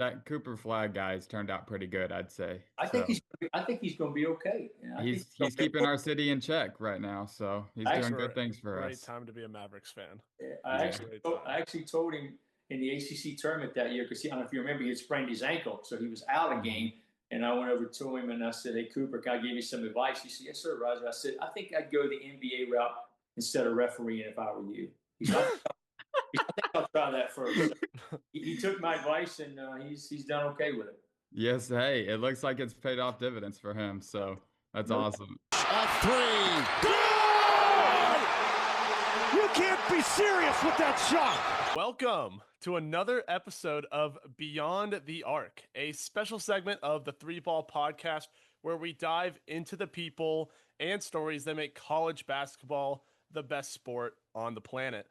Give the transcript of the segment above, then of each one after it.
That Cooper Flag guy's turned out pretty good, I'd say. I think So he's going to be okay. I think he's keeping our city in check right now. So he's doing actually, good things for Great us. time to be a Mavericks fan. Yeah. I actually told him in the ACC tournament that year because I don't know if you remember, he had sprained his ankle, so he was out a game. And I went over to him and I said, "Hey Cooper, can I give you some advice?" He said, "Yes, sir, Roger." I said, "I think I'd go the NBA route instead of refereeing if I were you." He said, "I think I'll try that first." So he took my advice and he's done okay with it. Yes, hey, it looks like it's paid off dividends for him. So that's awesome. A three. Good! You can't be serious with that shot. Welcome to another episode of Beyond the Arc, a special segment of the Three Ball Podcast where we dive into the people and stories that make college basketball the best sport on the planet.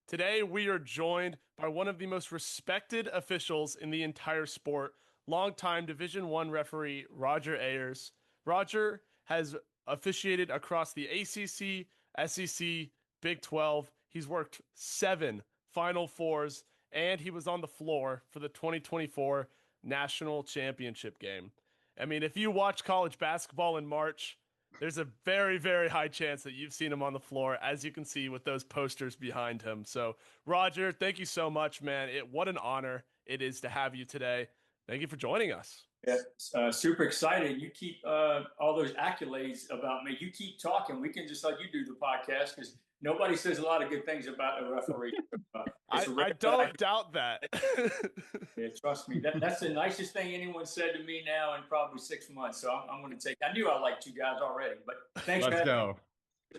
Today, we are joined by one of the most respected officials in the entire sport, longtime Division I referee Roger Ayers. Roger has officiated across the ACC, SEC, Big 12. He's worked 7 Final Fours, and he was on the floor for the 2024 National Championship game. I mean, if you watch college basketball in March, there's a very, very high chance that you've seen him on the floor, as you can see with those posters behind him. So, Roger, thank you so much, man. What an honor it is to have you today. Thank you for joining us. Yeah, super excited. You keep all those accolades about me. You keep talking. We can just let you do the podcast because nobody says a lot of good things about a referee. I don't doubt that. Yeah, trust me. That's the nicest thing anyone said to me now in probably 6 months. So I'm going to take. I knew I liked you guys already, but thanks. Let's go.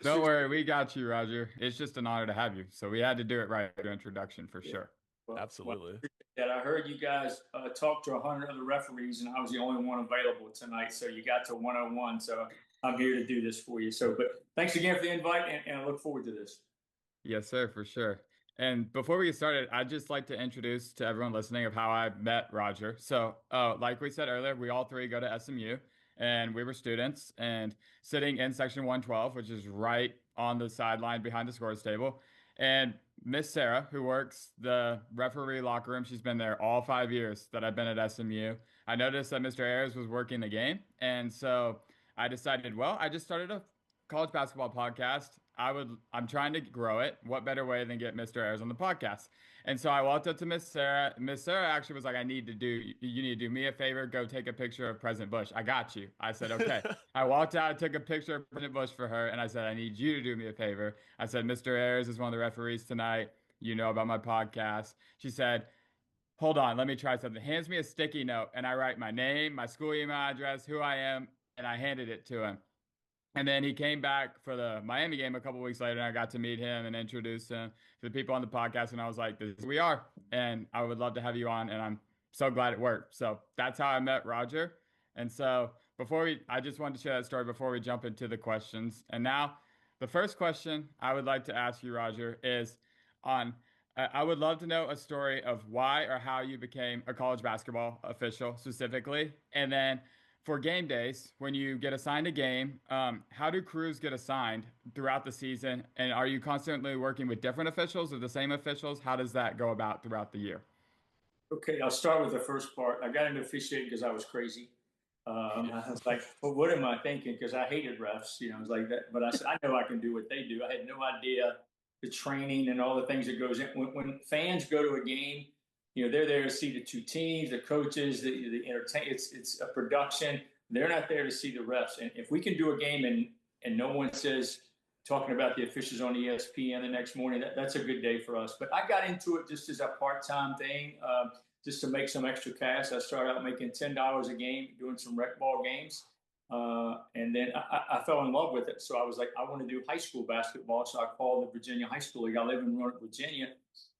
Don't worry, we got you, Roger. It's just an honor to have you. So we had to do it right for introduction for sure. Well, Absolutely. That I heard you guys talk to 100 other referees, and I was the only one available tonight. So you got to 101. So I'm here to do this for you. So, but thanks again for the invite, and I look forward to this. Yes, sir, for sure. And before we get started, I'd just like to introduce to everyone listening of how I met Roger. So, like we said earlier, we all three go to SMU, and we were students and sitting in section 112, which is right on the sideline behind the scores table. And Miss Sarah, who works the referee locker room, she's been there all 5 years that I've been at SMU. I noticed that Mr. Ayers was working the game, and so I decided, well, I just started a college basketball podcast. I'm trying to grow it. What better way than get Mr. Ayers on the podcast? And so I walked up to Miss Sarah. Miss Sarah actually was like, you need to do me a favor. Go take a picture of President Bush. I got you. I said, okay. I walked out, took a picture of President Bush for her. And I said, I need you to do me a favor. I said, Mr. Ayers is one of the referees tonight. You know about my podcast. She said, hold on, let me try something. Hands me a sticky note. And I write my name, my school email address, who I am. And I handed it to him. And then he came back for the Miami game a couple weeks later, and I got to meet him and introduce him to the people on the podcast. And I was like, this is who we are. And I would love to have you on. And I'm so glad it worked. So that's how I met Roger. And so I just wanted to share that story before we jump into the questions. And now the first question I would like to ask you, Roger, is I would love to know a story of why or how you became a college basketball official specifically. And then for game days, when you get assigned a game, how do crews get assigned throughout the season? And are you constantly working with different officials or the same officials? How does that go about throughout the year? Okay, I'll start with the first part. I got into officiating because I was crazy. I was like, well, what am I thinking? Because I hated refs, I was like that. But I said, I know I can do what they do. I had no idea the training and all the things that goes in. When fans go to a game, they're there to see the two teams, the coaches, the entertainment. It's a production. They're not there to see the refs. And if we can do a game and no one says talking about the officials on ESPN the next morning, that's a good day for us. But I got into it just as a part-time thing, just to make some extra cash. I started out making $10 a game, doing some rec ball games. And then I fell in love with it. So I was like, I want to do high school basketball. So I called the Virginia High School League. I live in Roanoke, Virginia.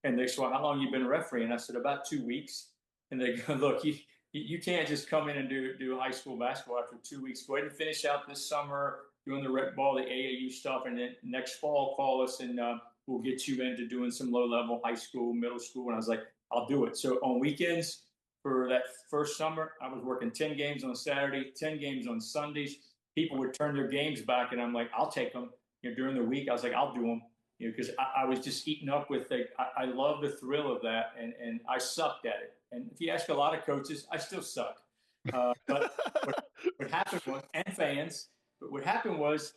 And they said, well, how long have you been refereeing? And I said, about 2 weeks. And they go, look, you can't just come in and do high school basketball after 2 weeks. Go ahead and finish out this summer doing the rec ball, the AAU stuff. And then next fall, call us and we'll get you into doing some low-level high school, middle school. And I was like, I'll do it. So on weekends for that first summer, I was working 10 games on Saturday, 10 games on Sundays. People would turn their games back, and I'm like, I'll take them. During the week, I was like, I'll do them. Because I was just eating up with I love the thrill of that, and I sucked at it. And if you ask a lot of coaches, I still suck. But what happened was, and fans, but what happened was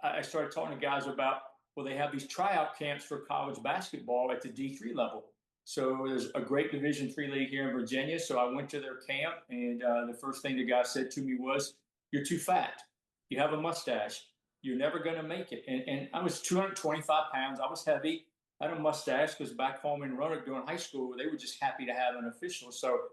I started talking to guys about, well, they have these tryout camps for college basketball at the D3 level. So there's a great Division III league here in Virginia. So I went to their camp, and the first thing the guy said to me was, "You're too fat. You have a mustache. You're never going to make it." And I was 225 pounds. I was heavy. I had a mustache because back home in Roanoke during high school, they were just happy to have an official. So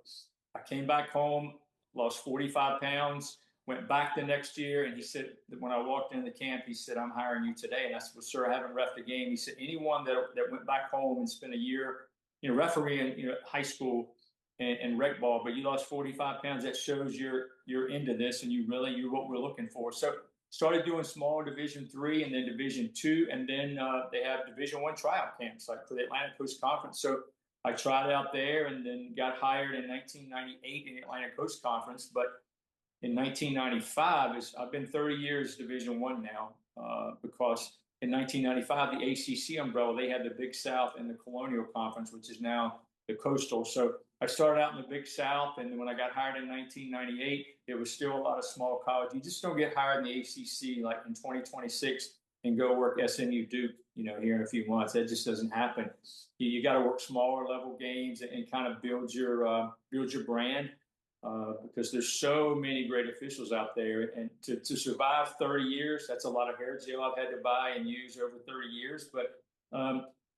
I came back home, lost 45 pounds, went back the next year. And he said, when I walked into the camp, he said, "I'm hiring you today." And I said, "Well, sir, I haven't reffed a game." He said, "Anyone that went back home and spent a year, refereeing, high school and rec ball, but you lost 45 pounds, that shows you're into this and you're what we're looking for." So started doing small Division III and then Division II, and then they have Division I tryout camps like for the Atlantic Coast Conference. So I tried out there and then got hired in 1998 in the Atlantic Coast Conference. But in 1995, I've been 30 years Division I now, because in 1995, the ACC umbrella, they had the Big South and the Colonial Conference, which is now the Coastal. So I started out in the Big South, and then when I got hired in 1998, it was still a lot of small college. You just don't get hired in the ACC like in 2026 and go work SMU Duke, here in a few months. That just doesn't happen. You got to work smaller level games and kind of build your brand. Because there's so many great officials out there, and to survive 30 years, that's a lot of hair gel I've had to buy and use over 30 years. But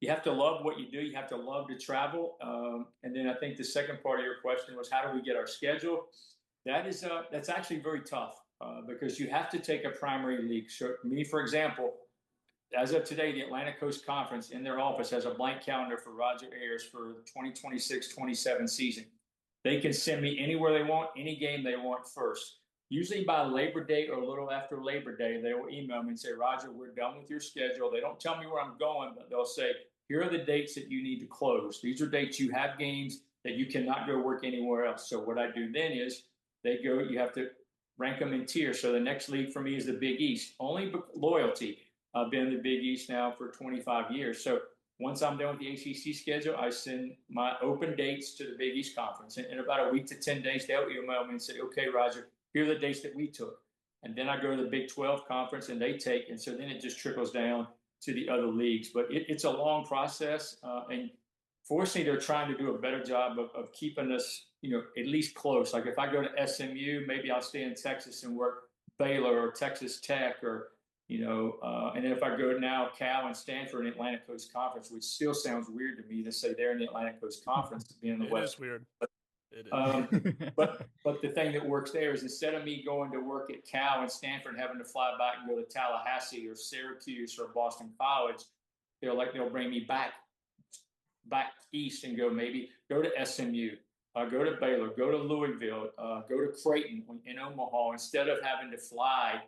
you have to love what you do. You have to love to travel. And then I think the second part of your question was, how do we get our schedule? That's actually very tough because you have to take a primary league. So me, for example, as of today, the Atlantic Coast Conference in their office has a blank calendar for Roger Ayers for the 2026-27 season. They can send me anywhere they want, any game they want first. Usually by Labor Day or a little after Labor Day, they will email me and say, "Roger, we're done with your schedule." They don't tell me where I'm going, but they'll say, "Here are the dates that you need to close. These are dates you have games that you cannot go work anywhere else." So what I do then is you have to rank them in tiers. So the next league for me is the Big East. Only loyalty. I've been in the Big East now for 25 years. So once I'm done with the ACC schedule, I send my open dates to the Big East Conference. In about a week to 10 days, they'll email me and say, "Okay, Roger, here are the dates that we took." And then I go to the Big 12 Conference and they take. And so then it just trickles down to the other leagues. But it's a long process. And fortunately, they're trying to do a better job of keeping us, at least close. Like if I go to SMU, maybe I'll stay in Texas and work Baylor or Texas Tech or and then if I go now, Cal and Stanford in the Atlantic Coast Conference, which still sounds weird to me to say they're in the Atlantic Coast Conference, being in the West. It is weird. It is. But the thing that works there is instead of me going to work at Cal and Stanford and having to fly back and go to Tallahassee or Syracuse or Boston College, they'll bring me back east and go to SMU, go to Baylor, go to Louisville, go to Creighton in Omaha, instead of having to fly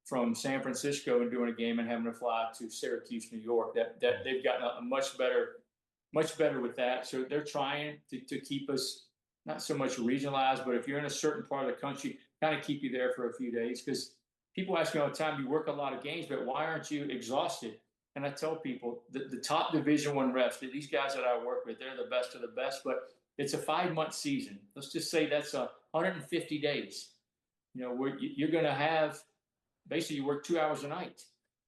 from San Francisco and doing a game and having to fly to Syracuse, New York. That they've gotten a much better with that. So they're trying to keep us not so much regionalized, but if you're in a certain part of the country, kind of keep you there for a few days. Because people ask me all the time, you work a lot of games, but why aren't you exhausted? And I tell people the top Division I refs, these guys that I work with, they're the best of the best, but it's a 5-month season. Let's just say that's 150 days. Where you're going to have, basically, you work 2 hours a night.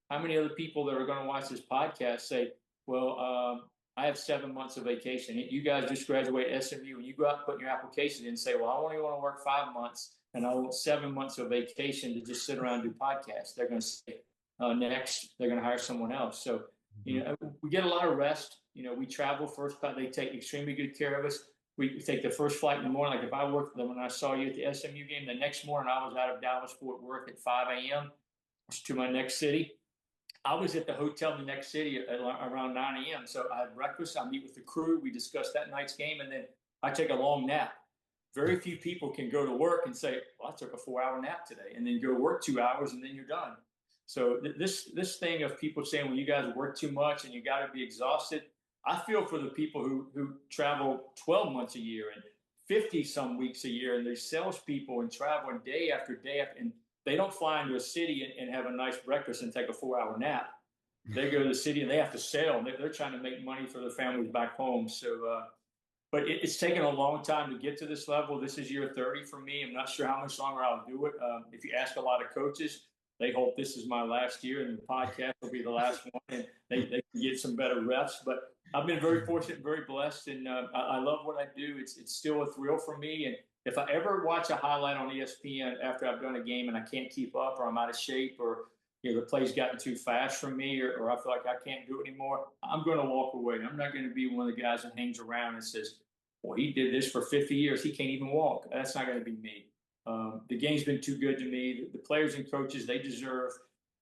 How many other people that are going to watch this podcast say, "Well, I have 7 months of vacation"? You guys just graduate SMU, and you go out and put your application in and say, "Well, I only want to work 5 months, and I want 7 months of vacation to just sit around and do podcasts." They're going to say, next, they're going to hire someone else. So, we get a lot of rest. We travel first, but they take extremely good care of us. We take the first flight in the morning. Like if I worked them when I saw you at the SMU game, the next morning I was out of Dallas-Fort Worth at 5 a.m. to my next city. I was at the hotel in the next city at around 9 a.m. So I had breakfast. I meet with the crew. We discuss that night's game, and then I take a long nap. Very few people can go to work and say, "Well, I took a 4-hour nap today," and then go work 2 hours, and then you're done. So this thing of people saying, "Well, you guys work too much and you got to be exhausted." I feel for the people who travel 12 months a year and 50 some weeks a year, and they're salespeople and traveling day after day, and they don't fly into a city and have a nice breakfast and take a 4-hour nap. They go to the city and they have to sell. They're trying to make money for their families back home. So but it's taken a long time to get to this level. This is year 30 for me. I'm not sure how much longer I'll do it. If you ask a lot of coaches, they hope this is my last year and the podcast will be the last one and they can get some better reps. But I've been very fortunate, very blessed, and I love what I do. It's still a thrill for me. And if I ever watch a highlight on ESPN after I've done a game and I can't keep up or I'm out of shape or the play's gotten too fast for me or I feel like I can't do it anymore, I'm going to walk away. I'm not going to be one of the guys that hangs around and says, well, he did this for 50 years. He can't even walk. That's not going to be me. The game's been too good to me. The players and coaches, they deserve,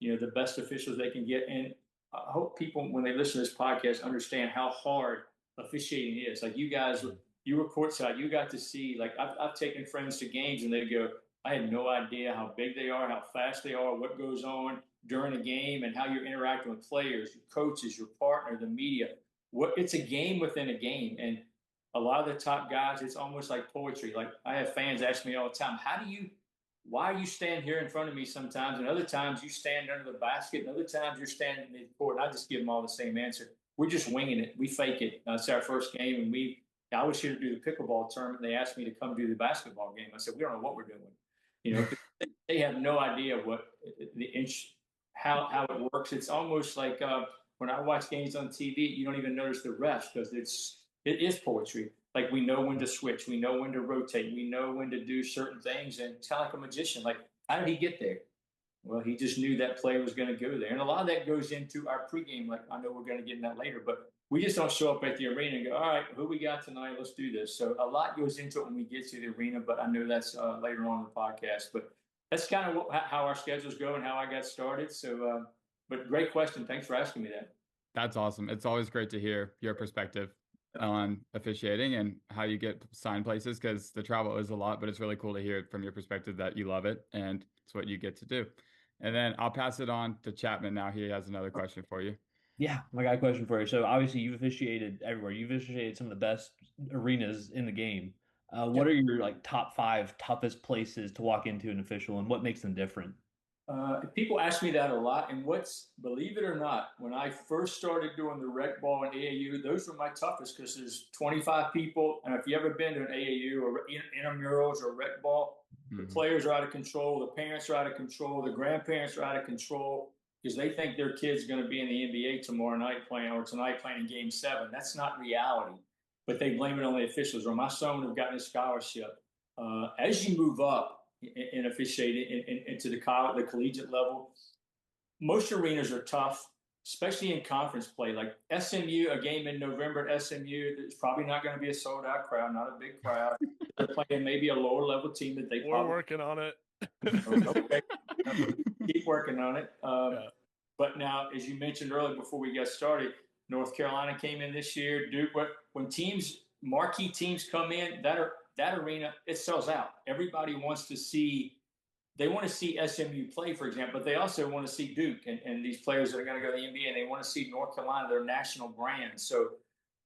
the best officials they can get. And I hope people, when they listen to this podcast, understand how hard officiating is. Like you guys, you were courtside. You got to see, like I've taken friends to games and they go, I had no idea how big they are, how fast they are, what goes on during a game and how you're interacting with players, your coaches, your partner, the media. It's a game within a game. And a lot of the top guys, it's almost like poetry. Like I have fans ask me all the time, why you stand here in front of me sometimes, and other times you stand under the basket, and other times you're standing in the court. And I just give them all the same answer. We're just winging it. We fake it. It's our first game, and I was here to do the pickleball tournament. They asked me to come do the basketball game. I said, we don't know what we're doing. They have no idea what how it works. It's almost like when I watch games on TV, you don't even notice the refs because it is poetry. Like we know when to switch, we know when to rotate, we know when to do certain things, and it's kind of like a magician. Like, how did he get there? Well, he just knew that play was going to go there. And a lot of that goes into our pregame. Like, I know we're going to get in that later, but we just don't show up at the arena and go, all right, who we got tonight? Let's do this. So a lot goes into it when we get to the arena, but I know that's later on in the podcast. But that's kind of how our schedules go and how I got started. So, but great question. Thanks for asking me that. That's awesome. It's always great to hear your perspective on officiating and how you get signed places, because the travel is a lot, but it's really cool to hear it from your perspective that you love it and it's what you get to do. And then I'll pass it on to Chapman now. He has another question for you. Yeah, I got a question for you. So obviously you've officiated everywhere. You've officiated some of the best arenas in the game. What are your top 5 toughest places to walk into an official, and what makes them different? People ask me that a lot, and believe it or not, when I first started doing the rec ball and AAU, those were my toughest because there's 25 people, and if you ever been to an AAU or intramurals or rec ball, the players are out of control, the parents are out of control, the grandparents are out of control because they think their kid's going to be in the NBA tomorrow night playing or tonight playing in Game 7. That's not reality, but they blame it on the officials. Or my son would have gotten a scholarship. As you move up in officiating into the collegiate level, most arenas are tough, especially in conference play. Like SMU, a game in November at SMU, there's probably not going to be a sold out crowd, not a big crowd. They're playing maybe a lower level team that we're working on it. Okay. Keep working on it. But now, as you mentioned earlier before we got started, North Carolina came in this year. Duke, when marquee teams come in, that arena, it sells out. Everybody wants to see SMU play, for example, but they also want to see Duke and these players that are going to go to the NBA, and they want to see North Carolina, their national brand. So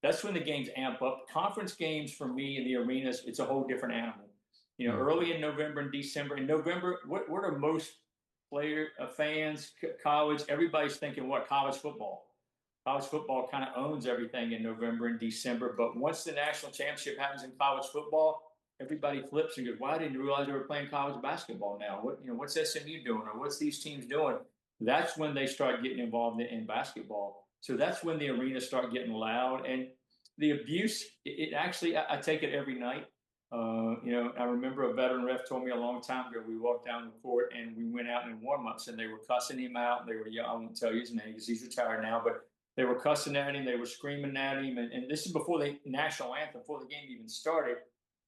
that's when the games amp up. Conference games for me in the arenas, it's a whole different animal. Early in November and December. In November, what are most fans, college, everybody's thinking college football. College football kind of owns everything in November and December. But once the national championship happens in college football, everybody flips and goes, "Why didn't you realize they were playing college basketball now? What's SMU doing, or what's these teams doing?" That's when they start getting involved in basketball. So that's when the arenas start getting loud, and the abuse. It actually, I take it every night. I remember a veteran ref told me a long time ago. We walked down the court and we went out in warm-ups, and they were cussing him out. They were I won't tell you his name because he's retired now, but they were cussing at him. They were screaming at him. And this is before the national anthem, before the game even started.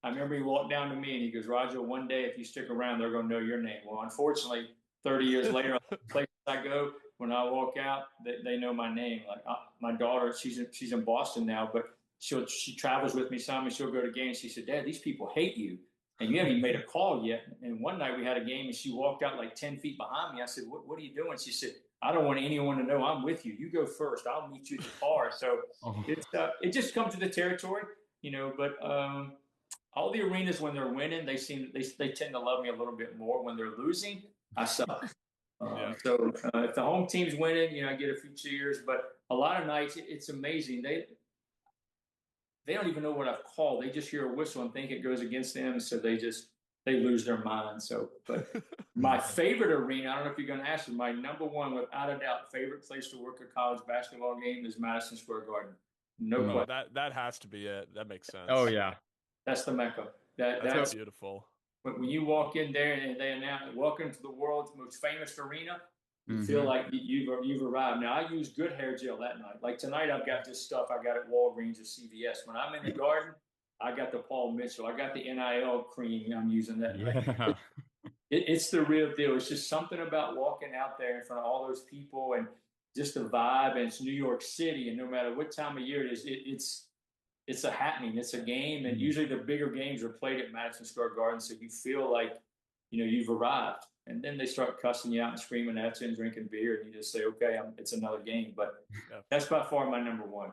I remember he walked down to me and he goes, "Roger, one day if you stick around, they're going to know your name." Well, unfortunately, 30 years later, places I go, when I walk out, they know my name. Like my daughter, she's in Boston now, but she travels with me some, and she'll go to games. She said, "Dad, these people hate you, and you haven't even made a call yet." And one night we had a game, and she walked out like 10 feet behind me. I said, "What are you doing?" She said, "I don't want anyone to know I'm with you. You go first. I'll meet you at the car." So it just comes to the territory, But all the arenas, when they're winning, they tend to love me a little bit more. When they're losing, I suck. So if the home team's winning, I get a few cheers. But a lot of nights, it's amazing. They they don't even know what I've called. They just hear a whistle and think it goes against them, so they lose their mind. So, but my favorite arena, I don't know if you're going to ask me, my number one, without a doubt, favorite place to work a college basketball game is Madison Square Garden. No question. That has to be it. That makes sense. Oh yeah, That's the Mecca. That's beautiful. When you walk in there and they announce, "Welcome to the world's most famous arena," you feel like you've arrived. Now, I use good hair gel that night. Like tonight, I've got this stuff I got at Walgreens or CVS. When I'm in the Garden, I got the Paul Mitchell. I got the NIL cream. I'm using that. yeah. It's the real deal. It's just something about walking out there in front of all those people and just the vibe. And it's New York City, and no matter what time of year it is, it's a happening. It's a game, and usually the bigger games are played at Madison Square Garden, so you feel like you've arrived. And then they start cussing you out and screaming at you and drinking beer, and you just say, "Okay, it's another game." But that's by far my number one.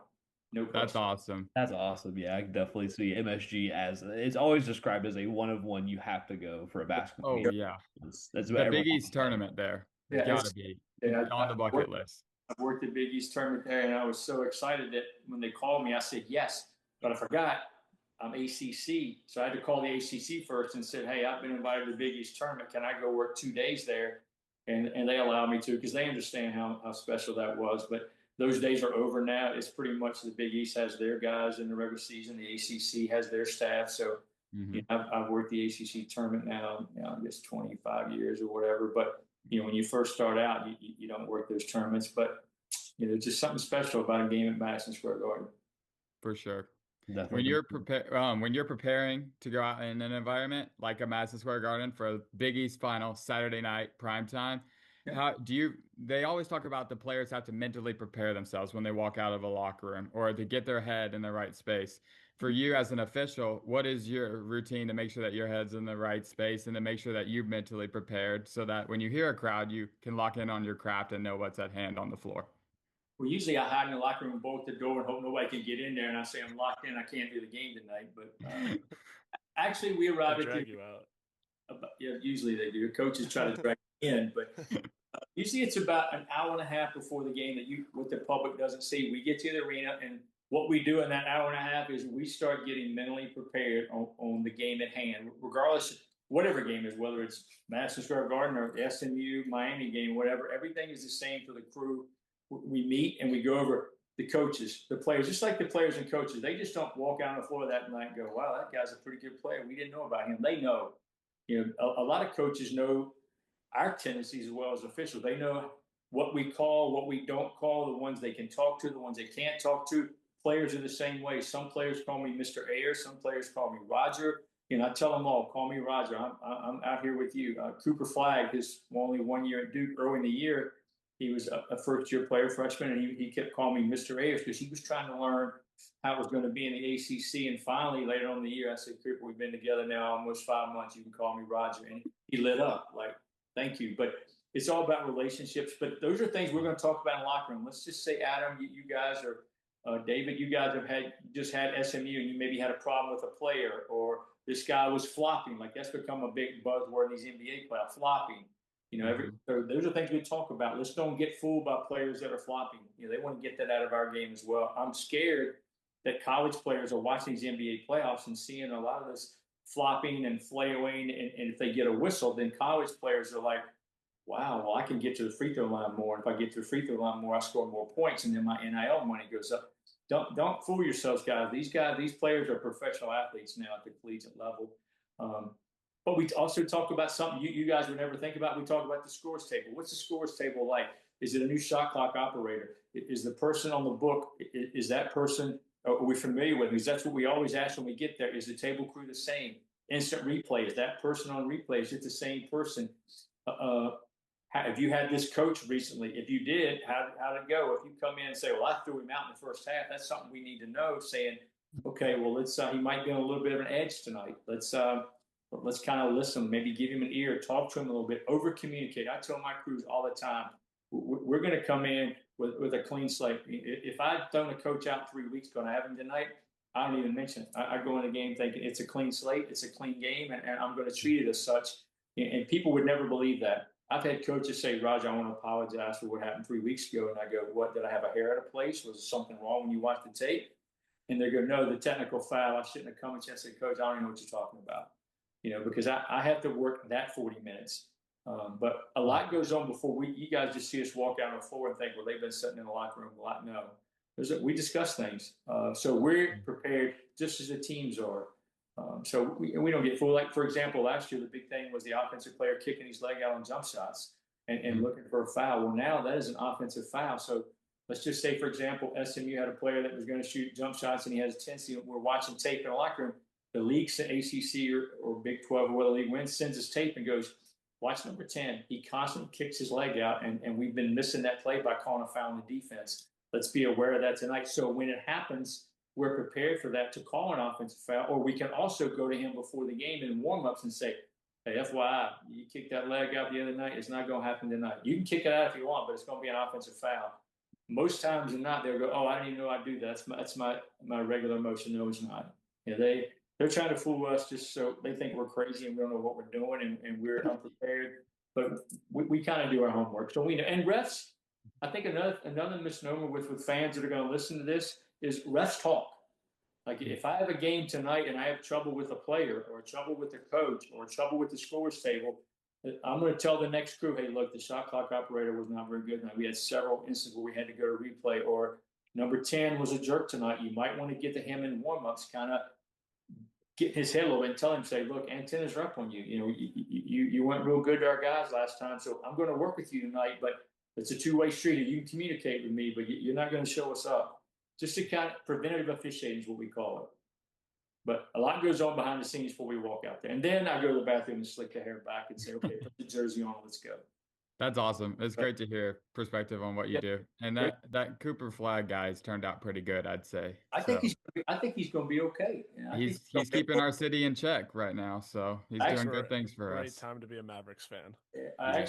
No question. That's awesome. That's awesome. Yeah, I can definitely see MSG as it's always described as a one of one. You have to go for a basketball game. Yeah, that's the Big East tournament there. Yeah, gotta be on the bucket list. I've worked the Big East tournament there, and I was so excited that when they called me, I said yes. But I forgot I'm ACC, so I had to call the ACC first and said, "Hey, I've been invited to the Big East tournament. Can I go work 2 days there?" And they allowed me to, because they understand how special that was. But those days are over now. It's pretty much the Big East has their guys in the regular season. The ACC has their staff. So I've worked the ACC tournament now, I guess 25 years or whatever. But when you first start out, you don't work those tournaments. But there's just something special about a game at Madison Square Garden. For sure. Definitely. When you're preparing to go out in an environment like a Madison Square Garden for a Big East final Saturday night prime time, they always talk about the players have to mentally prepare themselves when they walk out of a locker room or to get their head in the right space. For you as an official, what is your routine to make sure that your head's in the right space and to make sure that you're mentally prepared so that when you hear a crowd, you can lock in on your craft and know what's at hand on the floor? Well, usually I hide in the locker room, bolt the door, and hope nobody can get in there. And I say I'm locked in. I can't do the game tonight. But actually, we arrive at drag you out. Usually they do. Coaches try to drag you in, but usually it's about an hour and a half before the game that what the public doesn't see. We get to the arena, and what we do in that hour and a half is we start getting mentally prepared on the game at hand, regardless whatever game is, whether it's Madison Square Garden or SMU, Miami game, whatever. Everything is the same for the crew. We meet and we go over the coaches, the players, just like the players and coaches. They just don't walk out on the floor that night and go, "Wow, that guy's a pretty good player. We didn't know about him." They know. A lot of coaches know our tendencies as well as officials. They know what we call, what we don't call, the ones they can talk to, the ones they can't talk to. Players are the same way. Some players call me Mr. Ayer. Some players call me Roger. I tell them all, "Call me Roger. I'm out here with you." Cooper Flagg, his only 1 year at Duke early in the year, he was a first-year player, freshman, and he kept calling me Mr. Ayers because he was trying to learn how it was going to be in the ACC. And finally, later on in the year, I said, "Cooper, we've been together now almost 5 months. You can call me Roger." And he lit up like, "Thank you." But it's all about relationships. But those are things we're going to talk about in the locker room. Let's just say, Adam, you guys are David, you guys have just had SMU, and you maybe had a problem with a player, or this guy was flopping. Like that's become a big buzzword in these NBA playoffs, flopping. So those are things we talk about. Let's don't get fooled by players that are flopping. They want to get that out of our game as well. I'm scared that college players are watching these NBA playoffs and seeing a lot of this flopping and flailing. And if they get a whistle, then college players are like, "Wow, well, I can get to the free throw line more. And if I get to the free throw line more, I score more points, and then my NIL money goes up." Don't fool yourselves, guys. These players are professional athletes now at the collegiate level. But we also talk about something you guys would never think about. We talk about the scores table. What's the scores table like? Is it a new shot clock operator? Is the person on the book, is that person, are we familiar with? Because that's what we always ask when we get there. Is the table crew the same? Instant replay, is that person on replay? Is it the same person? Have you had this coach recently? If you did, how did it go? If you come in and say, "Well, I threw him out in the first half," that's something we need to know, saying, "Okay, well, he might be on a little bit of an edge tonight. Let's kind of listen, maybe give him an ear, talk to him a little bit, over communicate." I tell my crews all the time, we're going to come in with a clean slate. If I've thrown a coach out 3 weeks ago and I have him tonight, I don't even mention it. I go in the game thinking it's a clean slate, it's a clean game, and I'm going to treat it as such. And people would never believe that. I've had coaches say, "Roger, I want to apologize for what happened 3 weeks ago." And I go, "What, did I have a hair out of place? Was there something wrong when you watched the tape?" and they go, no, the technical foul, I shouldn't have come. And I said, Coach, I don't even know what you're talking about, because I have to work that 40 minutes. But a lot goes on before you guys just see us walk out on the floor and think, well, they've been sitting in the locker room a lot. No, we discuss things. So we're prepared just as the teams are. So we don't get fooled. Like, for example, last year, the big thing was the offensive player kicking his leg out on jump shots and looking for a foul. Well, now that is an offensive foul. So let's just say, for example, SMU had a player that was going to shoot jump shots and he has a tendency. We're watching tape in the locker room. The league, ACC or Big 12 or what the league wins, sends us tape and goes, watch number 10. He constantly kicks his leg out, and we've been missing that play by calling a foul in the defense. Let's be aware of that tonight. So when it happens, we're prepared for that to call an offensive foul, or we can also go to him before the game in warm-ups and say, hey, FYI, you kicked that leg out the other night. It's not going to happen tonight. You can kick it out if you want, but it's going to be an offensive foul. Most times than not, they'll go, oh, I didn't even know I'd do that. That's my regular motion. No, it's not. They're trying to fool us just so they think we're crazy and we don't know what we're doing and we're unprepared. But we kind of do our homework. So we know. And refs, I think another misnomer with fans that are going to listen to this is refs talk. Like if I have a game tonight and I have trouble with a player or trouble with the coach or trouble with the scores table, I'm going to tell the next crew, hey, look, the shot clock operator was not very good tonight. We had several instances where we had to go to replay, or number 10 was a jerk tonight. You might want to get to him in warm-ups, kind of get his head a little bit and tell him, say, look, antennas are up on you. You weren't real good to our guys last time, so I'm going to work with you tonight, but it's a two-way street. You can communicate with me, but you're not going to show us up. Just to kind of preventative officiating is what we call it. But a lot goes on behind the scenes before we walk out there. And then I go to the bathroom and slick the hair back and say, okay, put the jersey on, let's go. That's awesome. It's great to hear perspective on what you do. And that Cooper Flag guy's turned out pretty good, I'd say. I think he's going to be okay. He's keeping our city in check right now, so he's doing good things for us. Great time to be a Mavericks fan. I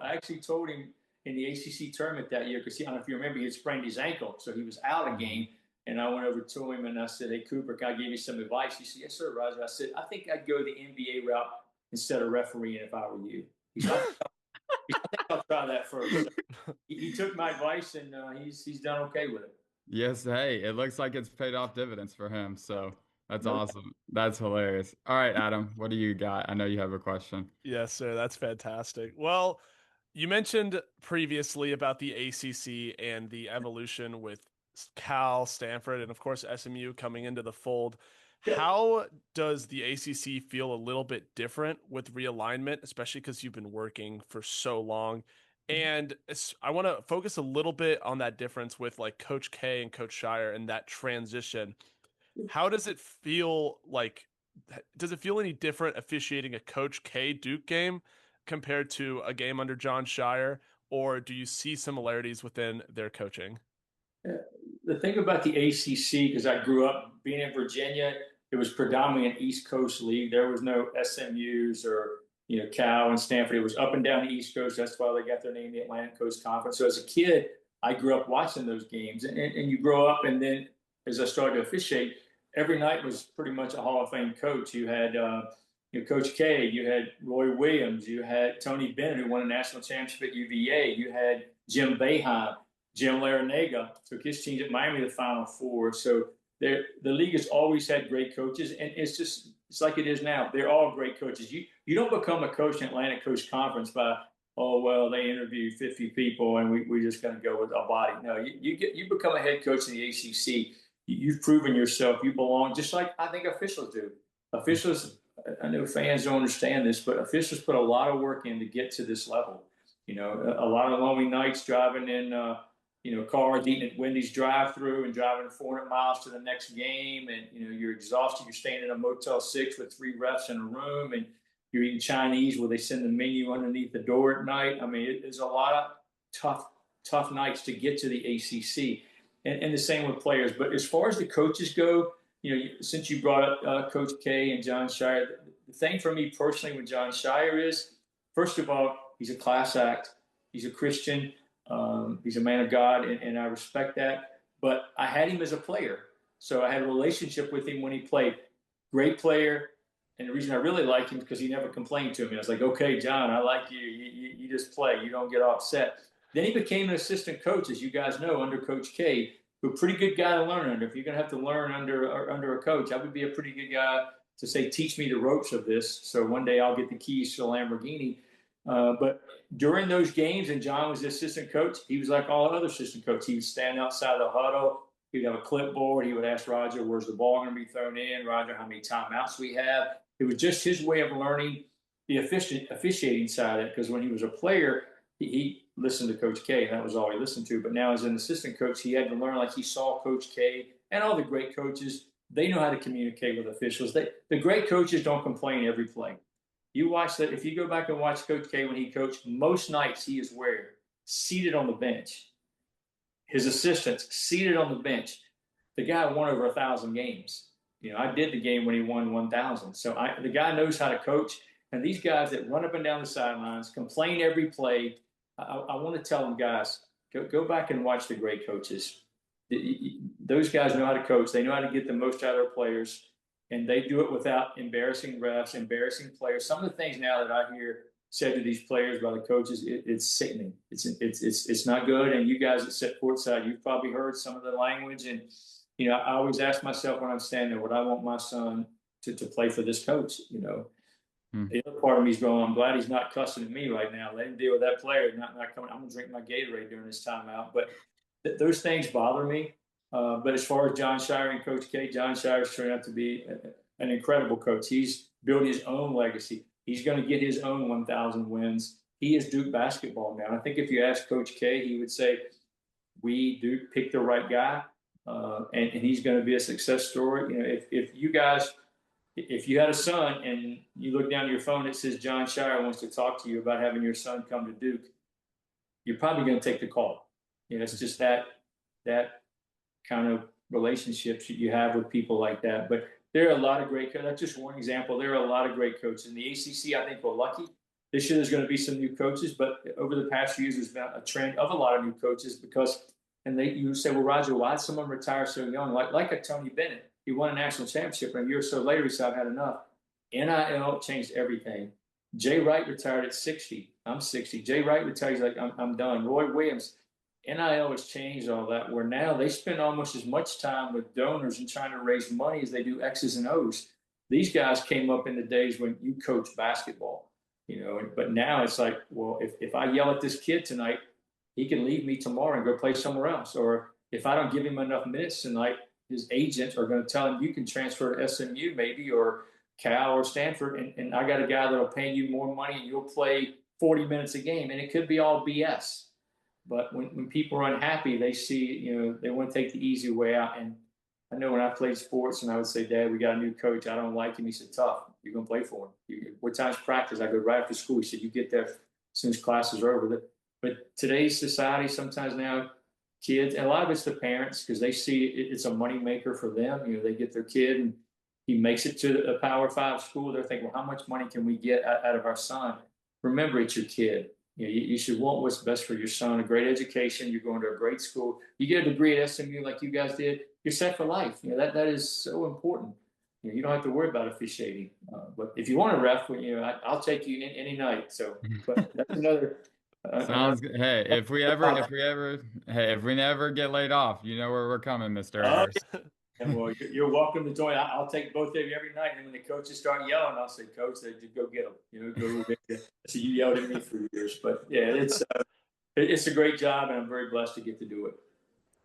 actually told him in the ACC tournament that year, because I don't know if you remember, he had sprained his ankle, so he was out a game. And I went over to him and I said, hey, Cooper, can I give you some advice? He said, yes, sir, Roger. I said, I think I'd go the NBA route instead of refereeing if I were you. He said, I think I'll try that first. So he took my advice, and he's done okay with it. Yes, hey, it looks like it's paid off dividends for him. So that's awesome. That's hilarious. All right, Adam, what do you got? I know you have a question. Yes, sir. That's fantastic. Well, you mentioned previously about the ACC and the evolution with Cal, Stanford, and of course SMU coming into the fold. How does the ACC feel a little bit different with realignment, especially because you've been working for so long? And I want to focus a little bit on that difference with like Coach K and Coach Scheyer and that transition. How does it feel like? Does it feel any different officiating a Coach K Duke game compared to a game under Jon Scheyer, or do you see similarities within their coaching? The thing about the ACC, because I grew up being in Virginia, it was predominantly an East Coast league. There was no SMUs or Cal and Stanford. It was up and down the East Coast. That's why they got their name, the Atlantic Coast Conference. So as a kid, I grew up watching those games, and you grow up, and then as I started to officiate, every night was pretty much a Hall of Fame coach. You had Coach K, you had Roy Williams, you had Tony Bennett, who won a national championship at UVA, you had Jim Boeheim. Jim Larinaga took his team at Miami to the Final Four. So the league has always had great coaches, and it's like it is now. They're all great coaches. You don't become a coach in Atlantic Coast Conference by, oh, well, they interviewed 50 people and we're just going to go with a body. No, you become a head coach in the ACC. You've proven yourself. You belong, just like I think officials do. Officials, I know fans don't understand this, but officials put a lot of work in to get to this level. A lot of lonely nights driving in cars, eating at Wendy's drive-through and driving 400 miles to the next game. And, you're exhausted. You're staying in a Motel 6 with 3 refs in a room, and you're eating Chinese where they send the menu underneath the door at night. I mean, there's a lot of tough nights to get to the ACC, and the same with players. But as far as the coaches go, since you brought up Coach K and Jon Scheyer, the thing for me personally with Jon Scheyer is, first of all, he's a class act. He's a Christian. He's a man of God, and I respect that. But I had him as a player. So I had a relationship with him when he played. Great player. And the reason I really liked him is because he never complained to me. I was like, okay, John, I like you. You just play. You don't get upset. Then he became an assistant coach, as you guys know, under Coach K. a pretty good guy to learn under. If you're going to have to learn under a coach, I would be a pretty good guy to say, teach me the ropes of this. So one day I'll get the keys to the Lamborghini. But during those games, and Jon was the assistant coach, he was like all other assistant coaches. He would stand outside the huddle. He'd have a clipboard. He would ask Roger, where's the ball going to be thrown in? Roger, how many timeouts we have? It was just his way of learning the officiating side of it. Because when he was a player, he listened to Coach K, and that was all he listened to. But now as an assistant coach, he had to learn, like he saw Coach K and all the great coaches. They know how to communicate with officials. The great coaches don't complain every play. You watch that. If you go back and watch Coach K when he coached, most nights he is where? Seated on the bench. His assistants seated on the bench. The guy won over 1,000 games. I did the game when he won 1,000. So the guy knows how to coach. And these guys that run up and down the sidelines, complain every play, I want to tell them, guys, go back and watch the great coaches. Those guys know how to coach. They know how to get the most out of their players. And they do it without embarrassing refs, embarrassing players. Some of the things now that I hear said to these players by the coaches, it's sickening. It's not good. And you guys that sit courtside, you've probably heard some of the language. And I always ask myself when I'm standing there, would I want my son to play for this coach? The other part of me is going, I'm glad he's not cussing at me right now. Let him deal with that player. Not coming. I'm gonna drink my Gatorade during this timeout. But those things bother me. But as far as Jon Scheyer and Coach K, Jon Scheyer's turned out to be an incredible coach. He's built his own legacy. He's going to get his own 1,000 wins. He is Duke basketball now. And I think if you ask Coach K, he would say, we Duke picked the right guy, and he's going to be a success story. If you had a son and you look down at your phone, it says Jon Scheyer wants to talk to you about having your son come to Duke, you're probably going to take the call. It's just that kind of relationships that you have with people like that. But there are a lot of great coaches. That's just one example. There are a lot of great coaches. In the ACC, I think we're lucky. This year there's going to be some new coaches, but over the past few years, there's been a trend of a lot of new coaches because, you say, well, Roger, why did someone retire so young? Like a Tony Bennett. He won a national championship, and a year or so later, he said, I've had enough. NIL changed everything. Jay Wright retired at 60. I'm 60. Jay Wright retired. He's like, I'm done. Roy Williams. NIL has changed all that, where now they spend almost as much time with donors and trying to raise money as they do X's and O's. These guys came up in the days when you coached basketball, but now it's like, well, if I yell at this kid tonight, he can leave me tomorrow and go play somewhere else. Or if I don't give him enough minutes tonight, his agents are going to tell him you can transfer to SMU maybe, or Cal or Stanford, and I got a guy that'll pay you more money and you'll play 40 minutes a game. And it could be all BS. But when people are unhappy, they see, they want to take the easy way out. And I know when I played sports and I would say, Dad, we got a new coach. I don't like him. He said, tough. You're going to play for him. What time's practice? I go right after school. He said, you get there as soon as classes are over. But today's society, sometimes now kids, and a lot of it's the parents, because they see it's a moneymaker for them. They get their kid and he makes it to a Power 5 school. They're thinking, well, how much money can we get out of our son? Remember, it's your kid. You should want what's best for your son, a great education. You're going to a great school. You get a degree at SMU like you guys did, you're set for life. That is so important. You don't have to worry about officiating. But if you want to ref, I'll take you in any night. So, but that's another. Sounds good. Hey, if we never get laid off, you know where we're coming, Mr. Ayers. And well, you're welcome to join. I'll take both of you every night. And when the coaches start yelling, I'll say, Coach, go get them. Go get them. So you yelled at me for years, but yeah, it's a great job, and I'm very blessed to get to do it.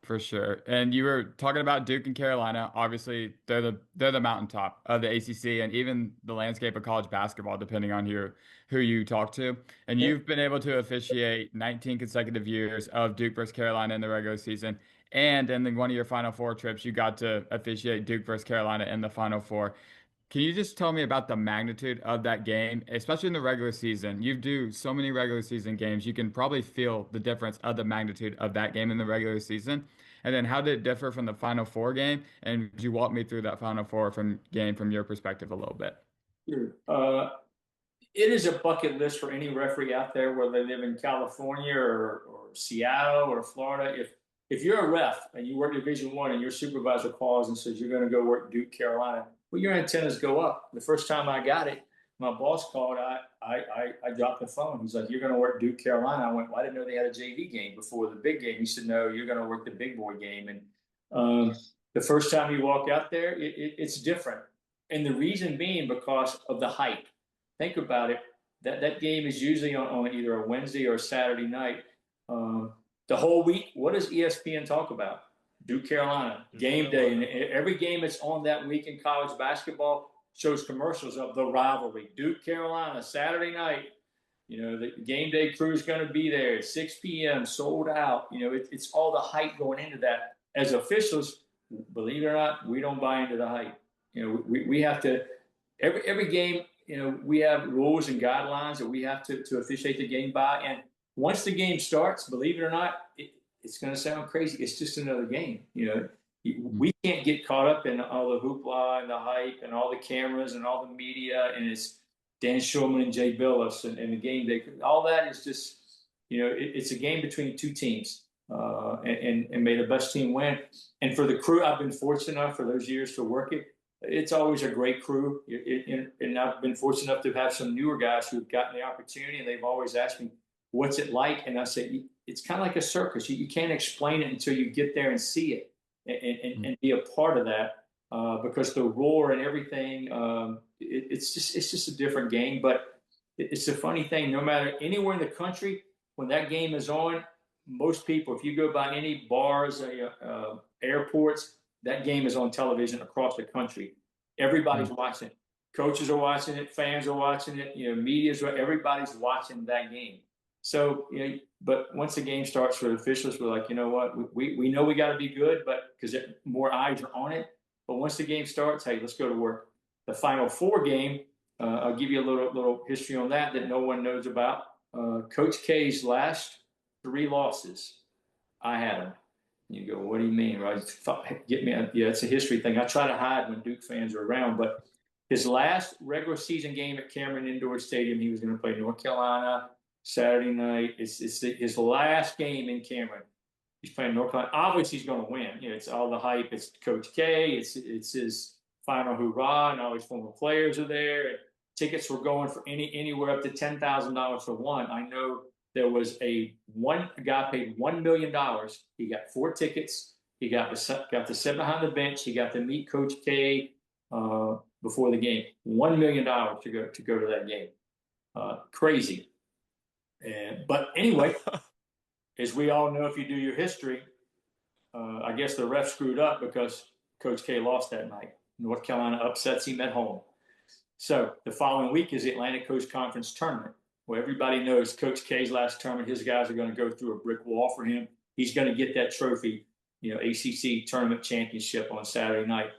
For sure. And you were talking about Duke and Carolina. Obviously, they're the mountaintop of the ACC and even the landscape of college basketball, depending on who you talk to. And you've been able to officiate 19 consecutive years of Duke versus Carolina in the regular season. And in one of your Final Four trips, you got to officiate Duke versus Carolina in the Final Four. Can you just tell me about the magnitude of that game, especially in the regular season? You do so many regular season games. You can probably feel the difference of the magnitude of that game in the regular season. And then how did it differ from the Final Four game? And could you walk me through that Final Four game from your perspective a little bit? Sure. It is a bucket list for any referee out there, whether they live in California or Seattle or Florida. If you're a ref and you work Division I and your supervisor calls and says you're going to go work Duke, Carolina, well, your antennas go up. The first time I got it, my boss called. I dropped the phone. He's like, "You're going to work Duke, Carolina." I went, "Well, I didn't know they had a JV game before the big game." He said, "No, you're going to work the big boy game." And The first time you walk out there, it's different. And the reason being because of the hype. Think about it. That game is usually on either a Wednesday or a Saturday night. The whole week, what does ESPN talk about? Duke, Carolina, game day. And every game that's on that week in college basketball shows commercials of the rivalry. Duke, Carolina, Saturday night. The game day crew is going to be there at 6 p.m., sold out. It's all the hype going into that. As officials, believe it or not, we don't buy into the hype. We have to, every game, we have rules and guidelines that we have to officiate the game by. And once the game starts, believe it or not, it's going to sound crazy. It's just another game. We can't get caught up in all the hoopla and the hype and all the cameras and all the media. And it's Dan Shulman and Jay Billis and the game day. All that is just, it's a game between two teams. And may the best team win. And for the crew, I've been fortunate enough for those years to work it. It's always a great crew. And I've been fortunate enough to have some newer guys who've gotten the opportunity, and they've always asked me, what's it like? And I say, it's kind of like a circus. You can't explain it until you get there and see it and be a part of that because the roar and everything, it's just a different game. But it's a funny thing. No matter anywhere in the country, when that game is on, most people, if you go by any bars, airports, that game is on television across the country. Everybody's watching it. Coaches are watching it. Fans are watching it. Everybody's watching that game. So, but once the game starts for the officials, we're like, you know what? We know we got to be good, but because more eyes are on it. But once the game starts, hey, let's go to work. The Final Four game, I'll give you a little history on that no one knows about. Coach K's last 3 losses, I had them. You go, what do you mean, Roger? Get me. Yeah, it's a history thing. I try to hide when Duke fans are around, but his last regular season game at Cameron Indoor Stadium, he was going to play North Carolina Saturday night. It's his last game in Cameron. He's playing North Carolina. Obviously, he's going to win. It's all the hype. It's Coach K. It's his final hurrah, and all his former players are there. And tickets were going for anywhere up to $10,000 for one. I know. There was a guy paid $1 million. He got 4 tickets. He got to sit behind the bench. He got to meet Coach K before the game. $1 million to go to that game. Crazy. But anyway, as we all know, if you do your history, I guess the ref screwed up because Coach K lost that night. North Carolina upsets him at home. So the following week is the Atlantic Coast Conference Tournament. Well, everybody knows Coach K's last tournament, his guys are going to go through a brick wall for him. He's going to get that trophy, ACC tournament championship on Saturday night.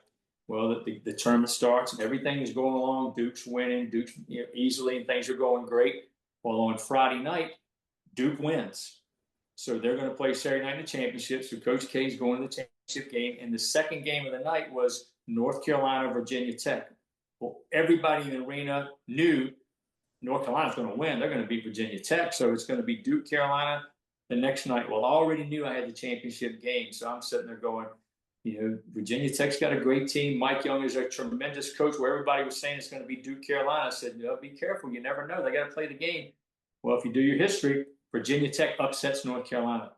Well, the tournament starts and everything is going along. Duke's winning, Duke's easily, and things are going great. Well, on Friday night, Duke wins. So they're going to play Saturday night in the championship. So Coach K's going to the championship game. And the second game of the night was North Carolina, Virginia Tech. Well, everybody in the arena knew North Carolina's going to win. They're going to beat Virginia Tech. So it's going to be Duke, Carolina the next night. Well, I already knew I had the championship game. So I'm sitting there going, Virginia Tech's got a great team. Mike Young is a tremendous coach where everybody was saying it's going to be Duke, Carolina. I said, be careful. You never know. They got to play the game. Well, if you do your history, Virginia Tech upsets North Carolina.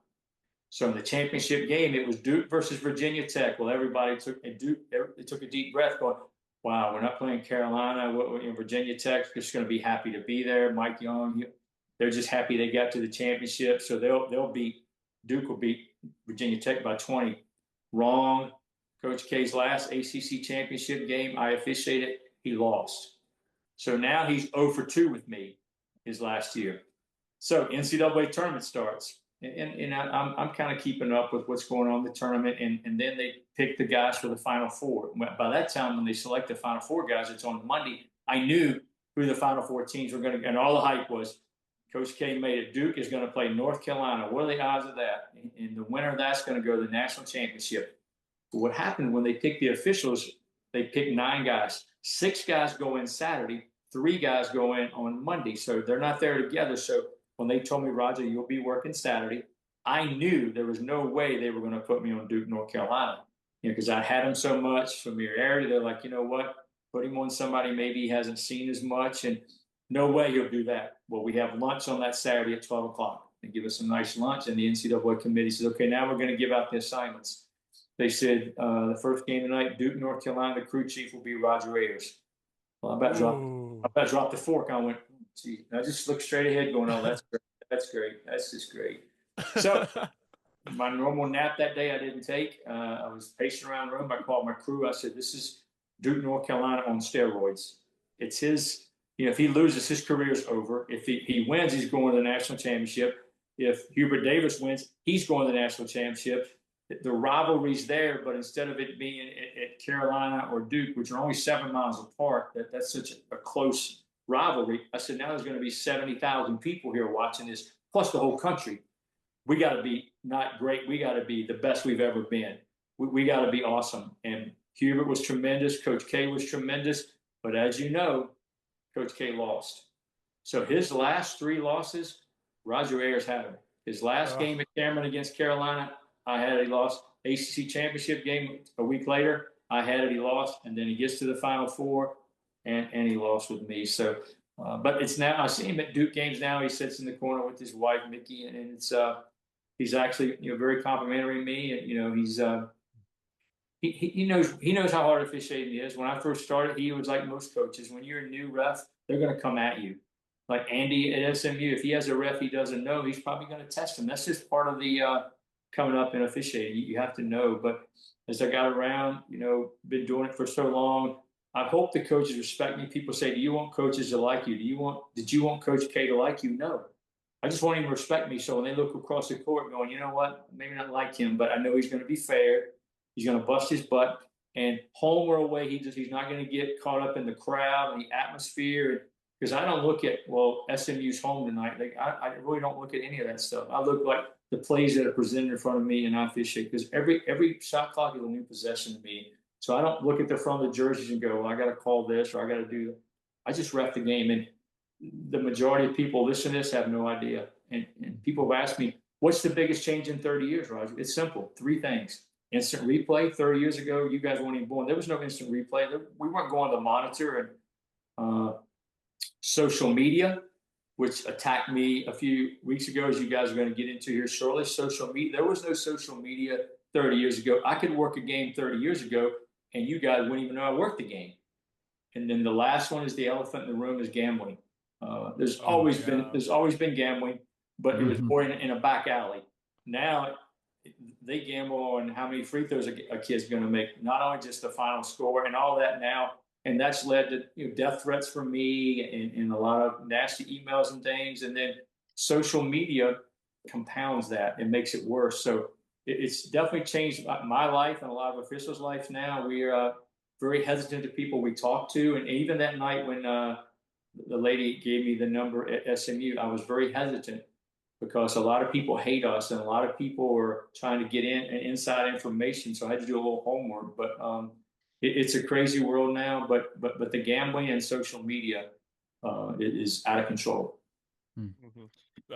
So in the championship game, it was Duke versus Virginia Tech. Well, everybody took a deep breath going, wow, we're not playing Carolina. Virginia Tech's just going to be happy to be there. Mike Young, they're just happy they got to the championship. So Duke will beat Virginia Tech by 20. Wrong. Coach K's last ACC championship game, I officiated. He lost. So now he's 0 for 2 with me his last year. So NCAA tournament starts. And I'm kind of keeping up with what's going on in the tournament. And then they pick the guys for the Final Four. By that time, when they select the Final Four guys, it's on Monday. I knew who the Final Four teams were going to, and all the hype was Coach K made it. Duke is going to play North Carolina. What are the odds of that? And the winner of that's going to go to the national championship. But what happened when they picked the officials, they picked 9 guys. 6 guys go in Saturday. 3 guys go in on Monday. So they're not there together. So when they told me, Roger, you'll be working Saturday, I knew there was no way they were going to put me on Duke, North Carolina. Because I had him so much, familiarity. They're like, you know what? Put him on somebody maybe he hasn't seen as much, and no way he'll do that. Well, we have lunch on that Saturday at 12 o'clock. They give us a nice lunch, and the NCAA committee says, okay, now we're going to give out the assignments. They said the first game tonight, Duke, North Carolina, the crew chief will be Roger Ayers. Well, I about dropped the fork. I went, gee, I just looked straight ahead going, oh, that's great. That's great. That's just great. So my normal nap that day I didn't take. I was pacing around the room. I called my crew. I said, this is Duke, North Carolina on steroids. It's his, if he loses, his career is over. If he wins, he's going to the national championship. If Hubert Davis wins, he's going to the national championship. The rivalry's there, but instead of it being at Carolina or Duke, which are only 7 miles apart, that's such a close rivalry. I said, now there's going to be 70,000 people here watching this, plus the whole country. We got to be not great. We got to be the best we've ever been. We got to be awesome. And Hubert was tremendous. Coach K was tremendous. But as you know, Coach K lost. So his last 3 losses, Roger Ayers had him. His last game at Cameron against Carolina, I had it, he lost. ACC championship game a week later, I had it, he lost. And then he gets to the Final Four, and he lost with me. So, but it's now, I see him at Duke games now. He sits in the corner with his wife, Mickey, and it's he's actually very complimentary to me. And he's he knows how hard officiating is. When I first started, he was like most coaches. When you're a new ref, they're going to come at you. Like Andy at SMU, if he has a ref he doesn't know, he's probably going to test him. That's just part of the coming up in officiating. You have to know. But as I got around, been doing it for so long, I hope the coaches respect me. People say, do you want coaches to like you? Did you want Coach K to like you? No. I just want him to respect me. So when they look across the court going, you know what, maybe not like him, but I know he's going to be fair. He's going to bust his butt. And home or away, he's not going to get caught up in the crowd and the atmosphere. Because I don't look at, SMU's home tonight. I really don't look at any of that stuff. I look like the plays that are presented in front of me, and I officiate. Because every shot clock is a new possession to me. So I don't look at the front of the jerseys and go, well, I got to call this or I got to do that. I just ref the game. And the majority of people listening to this have no idea. And people have asked me, what's the biggest change in 30 years, Roger? It's simple. 3 things. Instant replay. 30 years ago, you guys weren't even born. There was no instant replay. We weren't going to the monitor. And social media, which attacked me a few weeks ago, as you guys are going to get into here shortly. Social media. There was no social media 30 years ago. I could work a game 30 years ago, and you guys wouldn't even know I worked the game. And then the last one is the elephant in the room is gambling. There's always been gambling, but it was more in a back alley. Now they gamble on how many free throws a kid's going to make, not only just the final score and all that now. And that's led to death threats from me and a lot of nasty emails and things. And then social media compounds that and makes it worse. So it's definitely changed my life and a lot of officials' lives now. We are very hesitant to people we talk to. And even that night when the lady gave me the number at SMU, I was very hesitant because a lot of people hate us and a lot of people are trying to get inside information. So I had to do a little homework. But it's a crazy world now, but the gambling and social media is out of control.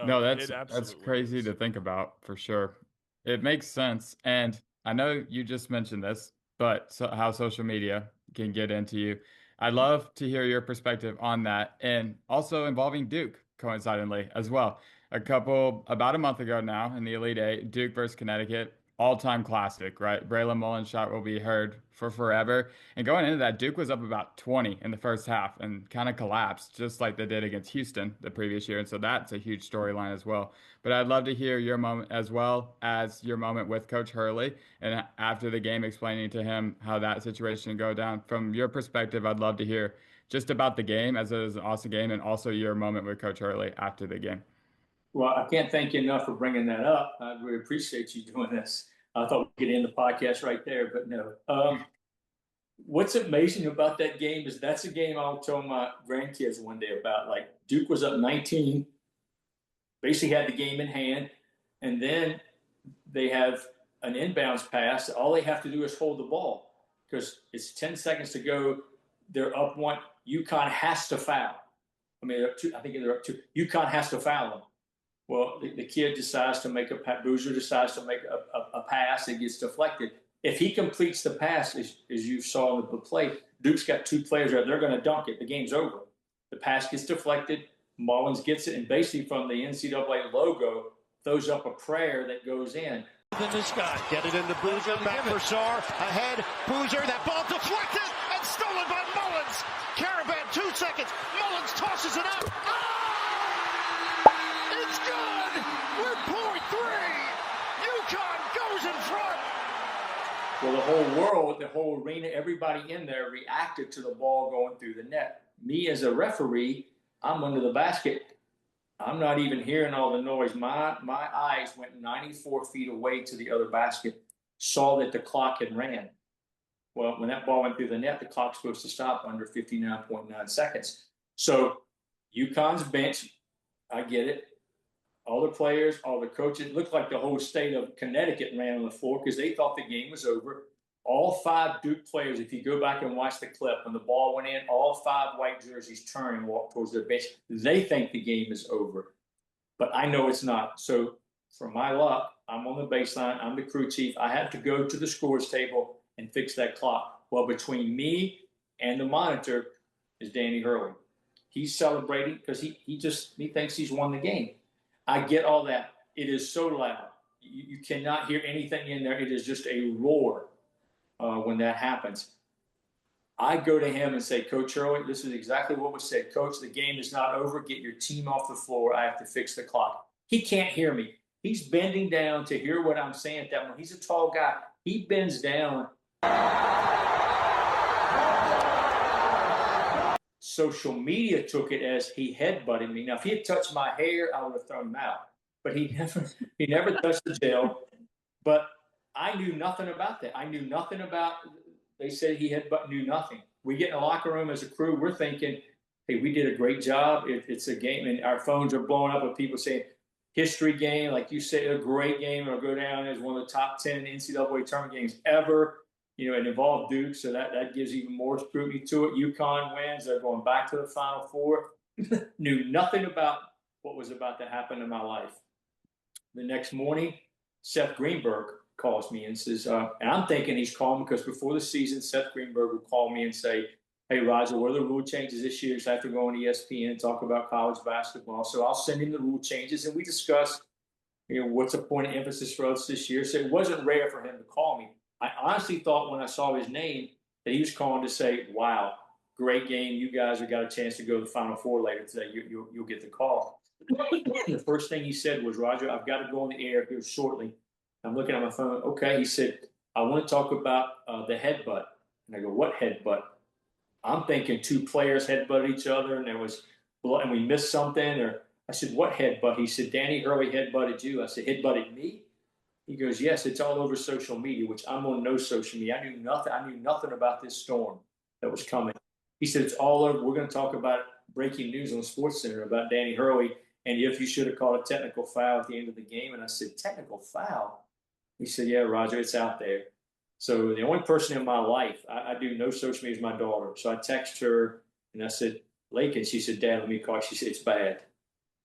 No, that's crazy to think about for sure. It makes sense, and I know you just mentioned this, but how social media can get into you. I'd love to hear your perspective on that, and also involving Duke coincidentally as well. About a month ago now in the Elite Eight, Duke versus Connecticut. All-time classic, right? Braylon Mullen's shot will be heard for forever. And going into that, Duke was up about 20 in the first half and kind of collapsed, just like they did against Houston the previous year. And so that's a huge storyline as well. But I'd love to hear your moment as well as your moment with Coach Hurley and after the game explaining to him how that situation go down. From your perspective, I'd love to hear just about the game as it was an awesome game and also your moment with Coach Hurley after the game. Well, I can't thank you enough for bringing that up. I really appreciate you doing this. I thought we could end the podcast right there, but no. What's amazing about that game is that's a game I'll tell my grandkids one day about. Like Duke was up 19, basically had the game in hand, and then they have an inbounds pass. All they have to do is hold the ball because it's 10 seconds to go. They're up 1. UConn has to foul. I mean, I think they're up 2. UConn has to foul them. Well, the kid decides to make Boozer decides to make a pass. It gets deflected. If he completes the pass, as you saw in the play, Duke's got 2 players there. They're going to dunk it. The game's over. The pass gets deflected. Mullins gets it, and basically from the NCAA logo, throws up a prayer that goes in. Than this guy. Get it into Boozer, back for Sarr, ahead, Boozer, that ball deflected and stolen by Mullins. Caravan, 2 seconds, Mullins tosses it up. Oh! It's good! We're point 3! UConn goes in front! Well, the whole world, the whole arena, everybody in there reacted to the ball going through the net. Me as a referee, I'm under the basket. I'm not even hearing all the noise. My eyes went 94 feet away to the other basket, saw that the clock had ran. Well, when that ball went through the net, the clock's supposed to stop under 59.9 seconds. So UConn's bench, I get it. All the players, all the coaches, it looked like the whole state of Connecticut ran on the floor because they thought the game was over. All 5 Duke players, if you go back and watch the clip, when the ball went in, all 5 white jerseys turn and walk towards their bench. They think the game is over. But I know it's not. So for my luck, I'm on the baseline. I'm the crew chief. I have to go to the scores table and fix that clock. Well, between me and the monitor is Danny Hurley. He's celebrating because he thinks he's won the game. I get all that. It is so loud. You cannot hear anything in there. It is just a roar. When that happens, I go to him and say, Coach Hurley, this is exactly what was said. Coach, the game is not over. Get your team off the floor. I have to fix the clock. He can't hear me. He's bending down to hear what I'm saying at that moment. He's a tall guy. He bends down. Social media took it as he headbutted me. Now, if he had touched my hair, I would have thrown him out. But he never touched the gel. But I knew nothing about that. I knew nothing about. They said he knew nothing. We get in the locker room as a crew. We're thinking, hey, we did a great job. It's a game, and our phones are blowing up with people saying, history game, like you said, a great game. It'll go down as one of the top 10 NCAA tournament games ever. It involved Duke, so that gives even more scrutiny to it. UConn wins. They're going back to the Final Four. Knew nothing about what was about to happen in my life. The next morning, Seth Greenberg calls me and says, and I'm thinking he's calling because before the season, Seth Greenberg would call me and say, hey, Roger, what are the rule changes this year? So I have to go on ESPN and talk about college basketball. So I'll send him the rule changes, and we discuss, what's the point of emphasis for us this year. So it wasn't rare for him to call me. I honestly thought when I saw his name that he was calling to say, wow, great game. You guys have got a chance to go to the Final Four later today. You'll get the call. The first thing he said was, Roger, I've got to go on the air here shortly. I'm looking at my phone. Okay, he said, I want to talk about the headbutt. And I go, what headbutt? I'm thinking 2 players headbutted each other and there was blood and we missed something. Or I said, what headbutt? He said, Danny Hurley headbutted you. I said, headbutted me? He goes, yes, it's all over social media, which I'm on no social media. I knew nothing about this storm that was coming. He said, it's all over. We're going to talk about breaking news on SportsCenter about Danny Hurley and if you should have called a technical foul at the end of the game. And I said, technical foul? He said, yeah, Roger, it's out there. So the only person in my life, I do no social media, is my daughter. So I text her and I said, Lakin, she said, Dad, let me call. She said, it's bad.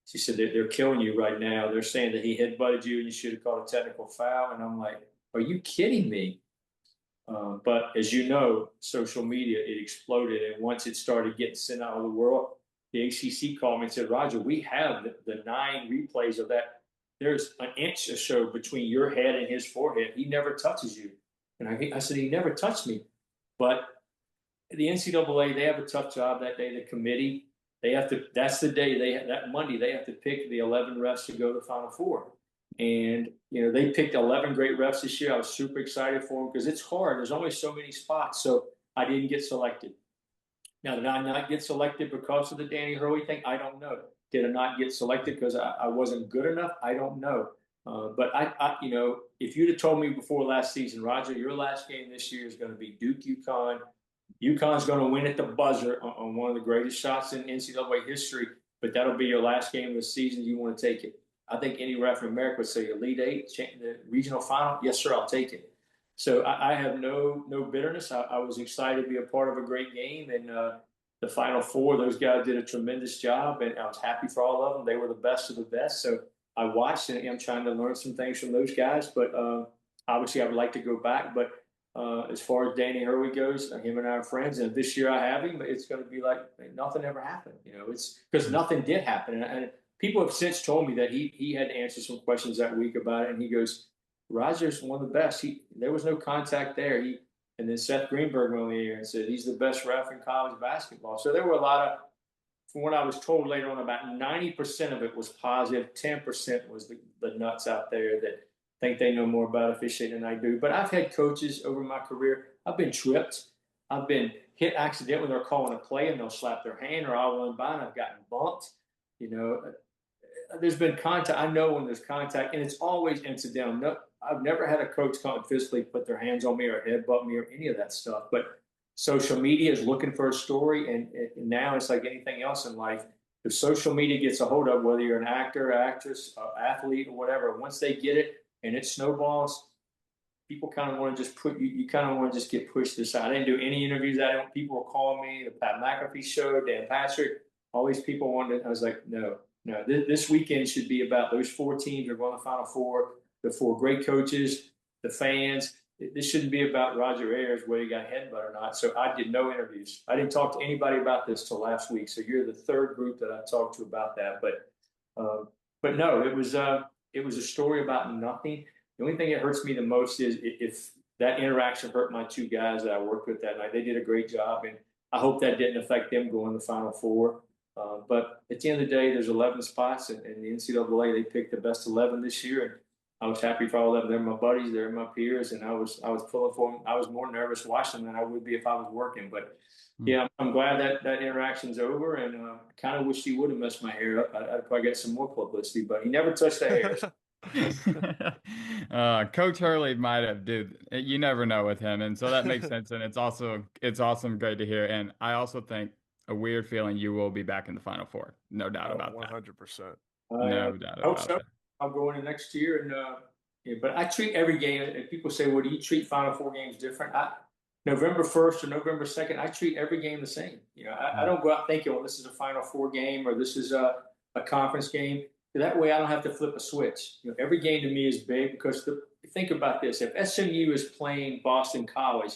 She said, they're killing you right now. They're saying that he headbutted you and you should have called a technical foul. And I'm like, are you kidding me? But as you know, social media, it exploded. And once it started getting sent out of the world, the ACC called me and said, Roger, we have the 9 replays of that. There's an inch or so between your head and his forehead. He never touches you. And I said, he never touched me. But the NCAA, they have a tough job that day. The committee, they have to, that's the day, that Monday, they have to pick the 11 refs to go to the Final Four. And, they picked 11 great refs this year. I was super excited for them because it's hard. There's only so many spots. So I didn't get selected. Now, did I not get selected because of the Danny Hurley thing? I don't know. Did I not get selected because I wasn't good enough? I don't know. But if you'd have told me before last season, Roger, your last game this year is going to be Duke-UConn. UConn's going to win at the buzzer on one of the greatest shots in NCAA history, but that'll be your last game of the season. You want to take it. I think any ref in America would say Elite 8, the regional final. Yes, sir, I'll take it. So I have no bitterness. I was excited to be a part of a great game. And the Final Four, those guys did a tremendous job, and I was happy for all of them. They were the best of the best. So I watched, and I'm trying to learn some things from those guys. But obviously, I would like to go back. But as far as Danny Hurley goes, him and I are friends. And this year I have him, it's going to be like nothing ever happened. It's because nothing did happen. And people have since told me that he had to answer some questions that week about it. And he goes, Roger's one of the best. There was no contact there. And then Seth Greenberg went on the air and said he's the best ref in college basketball. So there were a lot of, from what I was told later on, about 90% of it was positive. 10% was the nuts out there that think they know more about officiating than I do. But I've had coaches over my career. I've been tripped. I've been hit accidentally when they're calling a play and they'll slap their hand, or I'll run by and I've gotten bumped. There's been contact. I know when there's contact, and it's always incidental. No, I've never had a coach come and physically put their hands on me or headbutt me or any of that stuff. But social media is looking for a story, and now it's like anything else in life. If social media gets a hold of, whether you're an actor, actress, athlete, or whatever, once they get it and it snowballs, people kind of want to just you kind of want to just get pushed aside. I didn't do any interviews. People were calling me, the Pat McAfee show, Dan Patrick, all these people wanted. I was like, no. This weekend should be about those 4 teams that are going to the Final Four, the 4 great coaches, the fans. This shouldn't be about Roger Ayers, whether he got headbutt or not. So I did no interviews. I didn't talk to anybody about this till last week. So you're the 3rd group that I talked to about that. But no, it was a story about nothing. The only thing that hurts me the most is if that interaction hurt my 2 guys that I worked with that night. They did a great job, and I hope that didn't affect them going to the Final Four. But at the end of the day, there's 11 spots, and the NCAA, they picked the best 11 this year, and I was happy for all of them. They're my buddies, they're my peers, and I was pulling for them. I was more nervous watching them than I would be if I was working. But yeah, I'm glad that interaction's over, and kind of wish he would have messed my hair up. I'd probably get some more publicity, but he never touched the hair. Coach Hurley might have, dude. You never know with him, and so that makes sense. And it's awesome, great to hear. And I also think a weird feeling you will be back in the Final Four, no doubt about 100%. that. No doubt about that. I'll go into next year, and but I treat every game. And people say, "Well, do you treat Final Four games different?" November 1st or November 2nd, I treat every game the same. I don't go out thinking, "Well, this is a Final Four game or this is a conference game." That way, I don't have to flip a switch. Every game to me is big because think about this: if SMU is playing Boston College,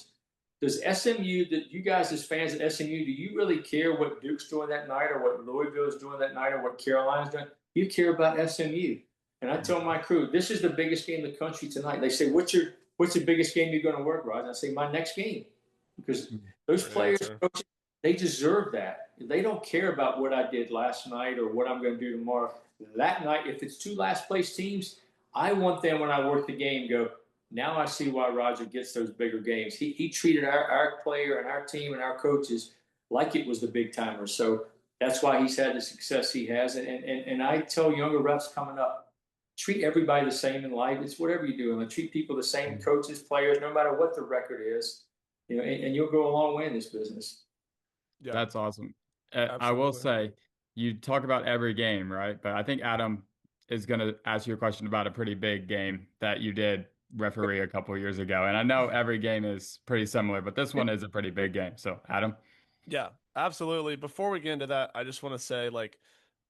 does SMU, you guys as fans at SMU, do you really care what Duke's doing that night or what Louisville is doing that night or what Carolina's doing? You care about SMU. And I tell my crew, this is the biggest game in the country tonight. They say, what's the biggest game you're going to work, Rod? I say, my next game. Because those players, coaches, they deserve that. They don't care about what I did last night or what I'm going to do tomorrow. That night, if it's 2 last place teams, I want them when I work the game go, now I see why Roger gets those bigger games. He treated our player and our team and our coaches like it was the big timer. So that's why he's had the success he has. And I tell younger refs coming up, treat everybody the same in life. It's whatever you do. And treat people the same, coaches, players, no matter what the record is. And you'll go a long way in this business. Yeah, that's awesome. I will say, you talk about every game, right? But I think Adam is going to ask you a question about a pretty big game that you did referee a couple of years ago. And I know every game is pretty similar, but this one is a pretty big game. So, Adam? Yeah, absolutely. Before we get into that, I just want to say,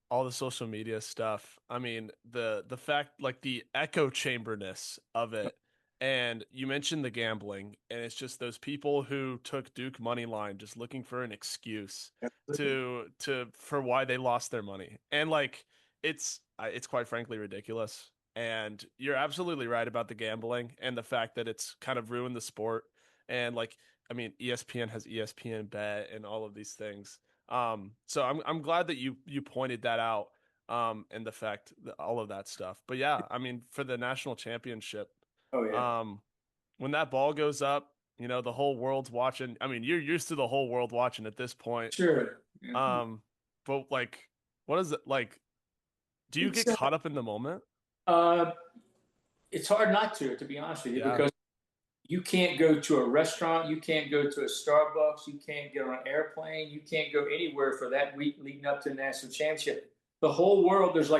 all the social media stuff. I mean, the fact, the echo chamberness of it. And you mentioned the gambling, and it's just those people who took Duke money line just looking for an excuse for why they lost their money. And it's quite frankly ridiculous. And you're absolutely right about the gambling and the fact that it's kind of ruined the sport. And ESPN has ESPN Bet and all of these things. So I'm glad that you pointed that out. And the fact that all of that stuff. But yeah, for the national championship. Oh yeah. When that ball goes up, the whole world's watching. You're used to the whole world watching at this point. Sure. But what is it like? Do you get caught up in the moment? It's hard not to be honest with you, because you can't go to a restaurant, you can't go to a Starbucks, you can't get on an airplane, you can't go anywhere for that week leading up to the national championship. The whole world, there's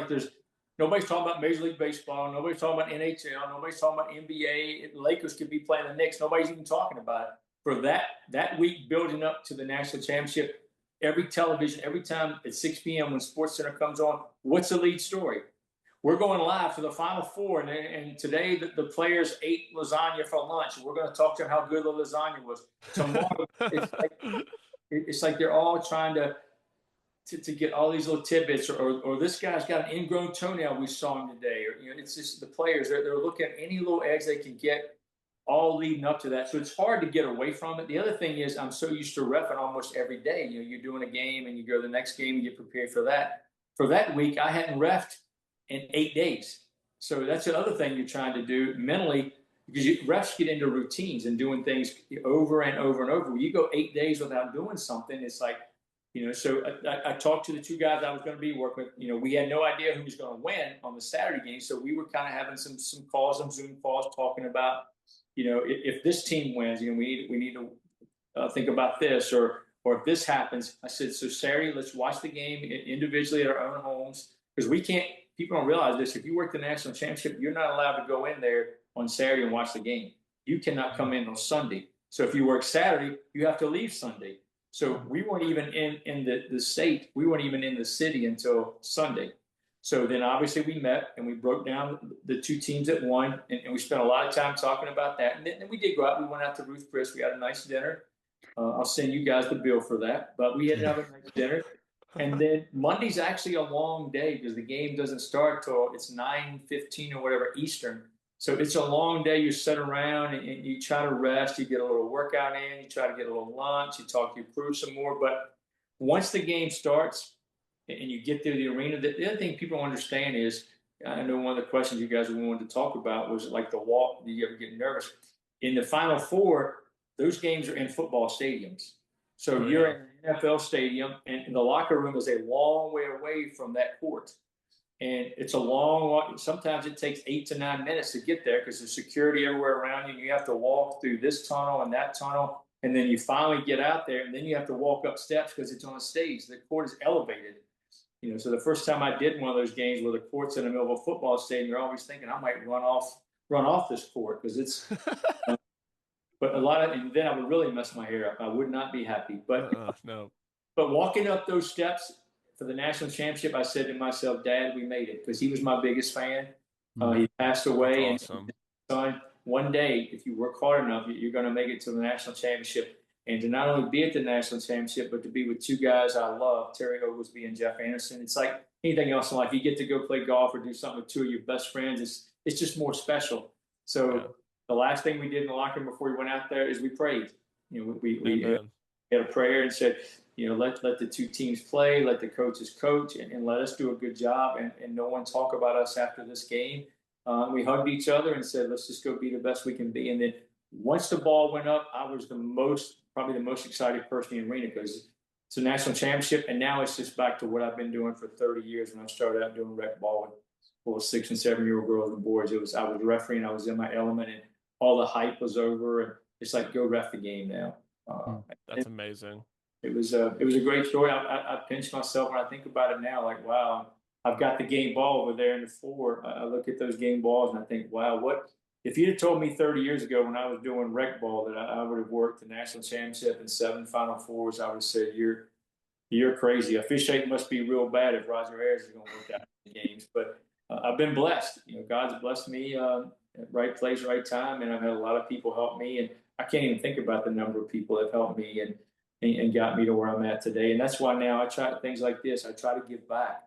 nobody's talking about Major League Baseball. Nobody's talking about NHL. Nobody's talking about NBA. The Lakers could be playing the Knicks. Nobody's even talking about it. For that week building up to the national championship, every television, every time at 6 p.m. when SportsCenter comes on, what's the lead story? We're going live for the Final Four, and today the players ate lasagna for lunch. We're going to talk to them how good the lasagna was. Tomorrow, it's like they're all trying to to get all these little tidbits, or this guy's got an ingrown toenail we saw him today, or it's just the players they're looking at any little edge they can get, all leading up to that. So it's hard to get away from it. The other thing is I'm so used to reffing almost every day. You're doing a game and you go to the next game and get prepared for that. For that week, I hadn't reffed in 8 days. So that's the other thing you're trying to do mentally, because refs get into routines and doing things over and over and over. When you go 8 days without doing something, it's like, so I talked to the two guys I was going to be working with. We had no idea who was going to win on the Saturday game. So we were kind of having some calls, some Zoom calls talking about, if this team wins, we need to think about this, or if this happens. I said, so Saturday, let's watch the game individually at our own homes, because we can't. People don't realize this. If you work the national championship, you're not allowed to go in there on Saturday and watch the game. You cannot come in on Sunday. So if you work Saturday, you have to leave Sunday. So we weren't even in the state. We weren't even in the city until Sunday. So then obviously we met and we broke down the two teams that won, and we spent a lot of time talking about that. And then we did go out. We went out to Ruth Chris. We had a nice dinner. I'll send you guys the bill for that. But we had to have a nice dinner. And then Monday's actually a long day because the game doesn't start till it's 9:15 or whatever Eastern. So it's a long day. You sit around and you try to rest. You get a little workout in. You try to get a little lunch. You talk to your crew some more. But once the game starts and you get through the arena, the other thing people understand is, I know one of the questions you guys wanted to talk about was like the walk. Do you ever get nervous? In the Final Four, those games are in football stadiums. So you're in an NFL stadium, and the locker room is a long way away from that court. And it's a long walk. Sometimes it takes 8 to 9 minutes to get there because there's security everywhere around you. And you have to walk through this tunnel and that tunnel. And then you finally get out there, and then you have to walk up steps because it's on a stage. The court is elevated. So the first time I did one of those games where the court's in the middle of a football stadium, you're always thinking, I might run off this court because it's but and then I would really mess my hair up. I would not be happy. But no. But walking up those steps for the national championship, I said to myself, Dad, we made it, because he was my biggest fan. He passed away. That's awesome. And son, one day, if you work hard enough, you're going to make it to the national championship. And to not only be at the national championship, but to be with two guys I love, Terry Oglesby and Jeff Anderson. It's like anything else in life. You get to go play golf or do something with two of your best friends. It's just more special. So the last thing we did in the locker room before we went out there is we prayed. We had a prayer and said, let the two teams play, let the coaches coach, and let us do a good job, and no one talk about us after this game. We hugged each other and said, let's just go be the best we can be. And then once the ball went up, I was probably the most excited person in the arena, because it's a national championship, and now it's just back to what I've been doing for 30 years. When I started out doing rec ball with 6- and 7-year-old girls and boys, I was refereeing, I was in my element, and all the hype was over, and it's like, go ref the game now. That's amazing. It was a great story. I pinch myself when I think about it now. Like, wow, I've got the game ball over there in the floor. I look at those game balls and I think, wow, what if you'd have told me 30 years ago when I was doing rec ball that I would have worked the national championship and 7 Final Fours, I would have said, you're crazy. Officiating must be real bad if Roger Ayers is going to work out the games. But I've been blessed. God's blessed me at right place, right time, and I've had a lot of people help me, and I can't even think about the number of people that have helped me and got me to where I'm at today. And that's why now I try things like this. I try to give back.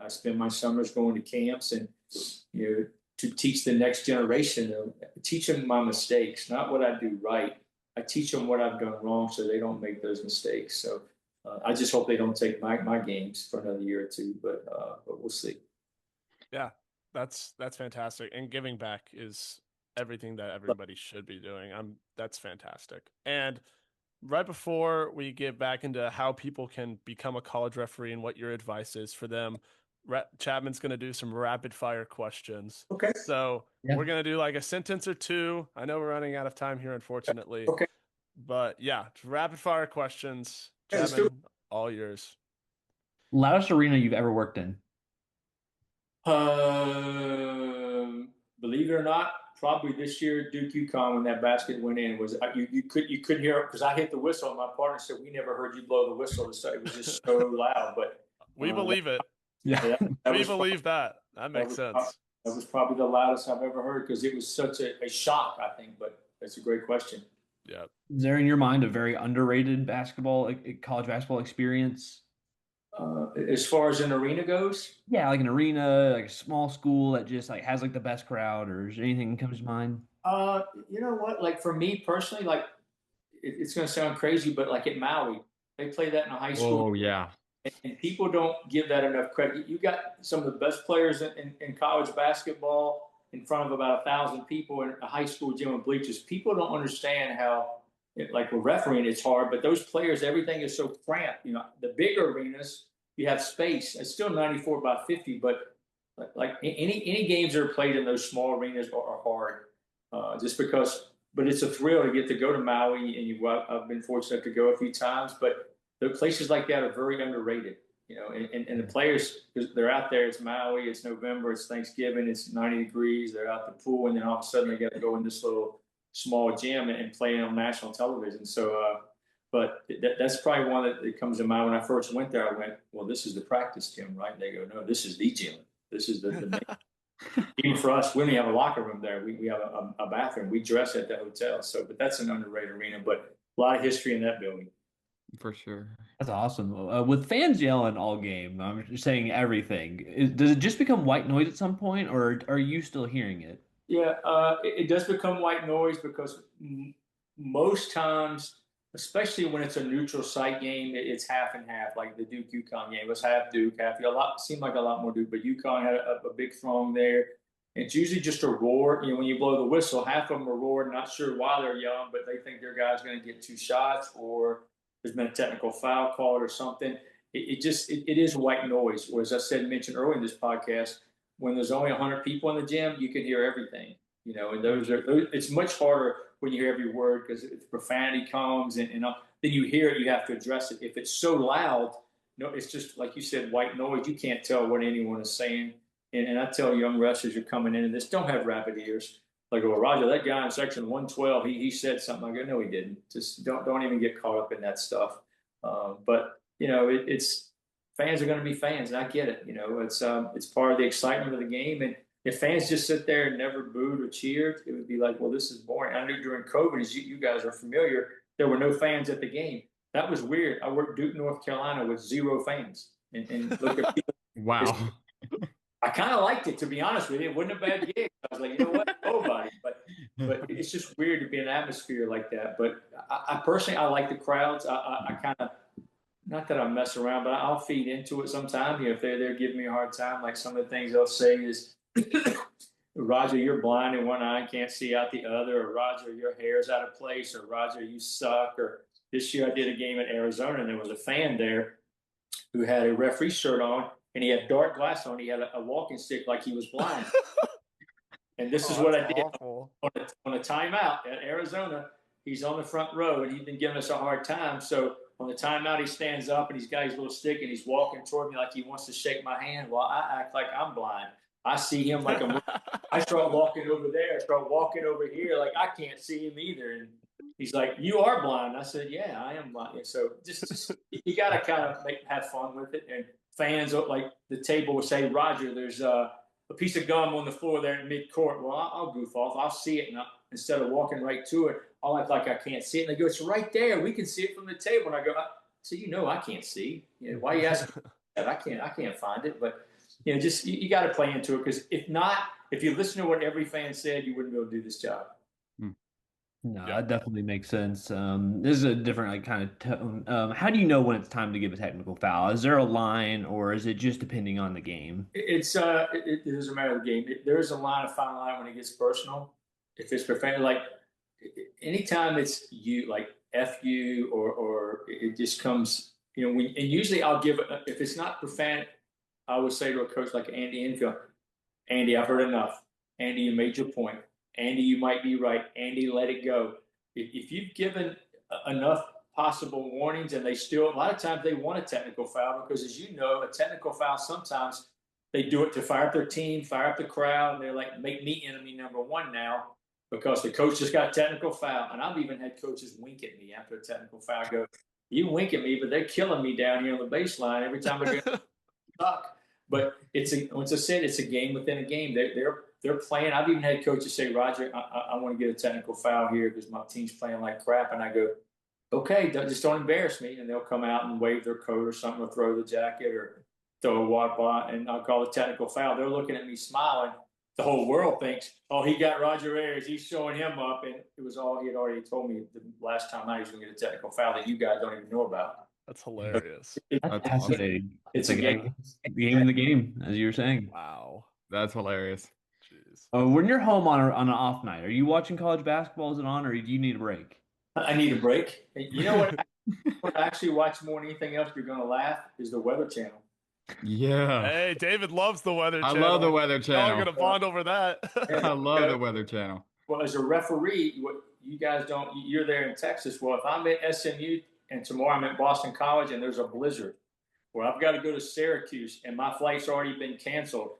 I spend my summers going to camps and to teach the next generation, teach them my mistakes, not what I do right. I teach them what I've done wrong so they don't make those mistakes. So I just hope they don't take my games for another year or two, but we'll see. Yeah, that's fantastic. And giving back is everything that everybody should be doing. That's fantastic. And right before we get back into how people can become a college referee and what your advice is for them, Chapman's going to do some rapid fire questions. Okay. So we're going to do like a sentence or two. I know we're running out of time here, unfortunately. Okay. But yeah, rapid fire questions. Chapman, all yours. Loudest arena you've ever worked in? Believe it or not, probably this year, Duke-UConn, when that basket went in, was you couldn't hear it because I hit the whistle, and my partner said we never heard you blow the whistle. It was just so loud. But we believe it. Yeah, we believe that. That makes sense. That was probably the loudest I've ever heard because it was such a shock, I think. But that's a great question. Yeah. Is there in your mind a very underrated college basketball experience? As far as an arena goes, Yeah, like an arena, like a small school that just like has like the best crowd, or is there anything that comes to mind? you know what? Like for me personally, like it's going to sound crazy, but like at Maui, they play that in a high school, Oh yeah. and people don't give that enough credit. You got some of the best players in college basketball in front of about 1,000 people in a high school gym with bleachers. People don't understand how, like with refereeing, it's hard, but those players, everything is so cramped. You know, the bigger arenas, you have space. It's still 94 by 50, but like any games that are played in those small arenas are hard, just because. But it's a thrill to get to go to Maui, and I've been fortunate to go a few times. But the places like that are very underrated, you know. And the players, because they're out there, it's Maui, it's November, it's Thanksgiving, it's 90 degrees. They're out the pool, and then all of a sudden they got to go in this little small gym and play on national television. So, but that's probably one that comes to mind. When I first went there, I went, well, this is the practice gym, right? And they go, no, this is the gym. This is the main. Even for us, we don't even have a locker room there. We have a bathroom. We dress at the hotel. So, but that's an underrated arena, but a lot of history in that building. For sure. That's awesome. With fans yelling all game, I'm just saying everything. Does it just become white noise at some point, or are you still hearing it? Yeah, it does become white noise because most times, especially when it's a neutral site game, it's half and half. Like the Duke-UConn game was half Duke, half. A lot seemed like a lot more Duke, but UConn had a big throng there. It's usually just a roar. You know, when you blow the whistle, half of them are roaring, not sure why they're yelling, but they think their guy's going to get 2 shots, or there's been a technical foul called or something. It is white noise. Or as I mentioned earlier in this podcast, when there's only 100 people in the gym, you can hear everything. You know, and it's much harder when you hear every word, because if profanity comes and then you hear it, you have to address it. If it's so loud, no, it's just like you said, white noise. You can't tell what anyone is saying. And I tell young wrestlers you're coming into this, don't have rabbit ears. Like, oh, Roger, that guy in section 112, he said something. I go, no, he didn't. Just don't even get caught up in that stuff. But you know, it's fans are going to be fans, and I get it. You know, it's part of the excitement of the game. And if fans just sit there and never booed or cheered, it would be like, well, this is boring. I knew during COVID, as you guys are familiar, there were no fans at the game. That was weird. I worked Duke, North Carolina with 0 fans, and look at people. Wow. I kind of liked it, to be honest with you. It wasn't a bad gig. I was like, you know what, nobody. But it's just weird to be in an atmosphere like that. But I personally, I like the crowds. I kind of, not that I mess around, but I'll feed into it sometimes. You know, if they're giving me a hard time, like some of the things they'll say is, Roger, you're blind in one eye and can't see out the other, or Roger, your hair's out of place, or Roger, you suck. Or this year I did a game in Arizona, and there was a fan there who had a referee shirt on, and he had dark glass on. He had a walking stick like he was blind. And this is what I did on a timeout at Arizona. He's on the front row, and he's been giving us a hard time. So on the timeout, he stands up, and he's got his little stick, and he's walking toward me like he wants to shake my hand. Well, I act like I'm blind. I see him like I start walking over there. I start walking over here like I can't see him either. And he's like, "You are blind." I said, "Yeah, I am blind." And so just you got to kind of have fun with it. And fans, like the table will say, "Roger, there's a piece of gum on the floor there in mid-court." Well, I'll goof off. I'll see it, and instead of walking right to it, I'll act like I can't see it. And they go, "It's right there. We can see it from the table." And I go, "So you know I can't see. You know, why are you asking that? I can't find it." But you know, just you got to play into it, because if you listen to what every fan said, you wouldn't be able to do this job. No, that definitely makes sense. This is a different like kind of tone. How do you know when it's time to give a technical foul? Is there a line, or is it just depending on the game? It doesn't matter the game. There is a line, a fine line when it gets personal. If it's profane, like anytime it's you, like F you, or it just comes, you know, and usually I'll give it, if it's not profane, I would say to a coach like Andy Enfield, "Andy, I've heard enough. Andy, you made your point. Andy, you might be right. Andy, let it go." If you've given enough possible warnings, and a lot of times they want a technical foul, because as you know, a technical foul, sometimes they do it to fire up their team, fire up the crowd, and they're like, make me enemy number one now because the coach just got a technical foul. And I've even had coaches wink at me after a technical foul. I go, "You wink at me, but they're killing me down here on the baseline every time I get stuck." But once I said, it's a game within a game. They're playing. I've even had coaches say, "Roger, I want to get a technical foul here because my team's playing like crap." And I go, okay, just don't embarrass me. And they'll come out and wave their coat or something, or throw the jacket or throw a water bottle, and I'll call a technical foul. They're looking at me smiling. The whole world thinks, oh, he got Roger Ayers. He's showing him up. And it was all he had already told me the last time I was going to get a technical foul that you guys don't even know about. That's hilarious. That's fascinating. It's a game. The game in the game, as you were saying. Wow. That's hilarious. Jeez. When you're home on an off night, are you watching college basketball? Is it on, or do you need a break? I need a break. You know what? What I actually watch more than anything else, you're going to laugh, is the Weather Channel. Yeah. Hey, David loves the Weather I Channel. love the Weather Y'all are Channel. gonna bond over that. I love the Weather Channel. Well, as a referee, what you guys don't, you're there in Texas. Well, if I'm at SMU and tomorrow I'm at Boston College and there's a blizzard, where I've got to go to Syracuse and my flight's already been canceled,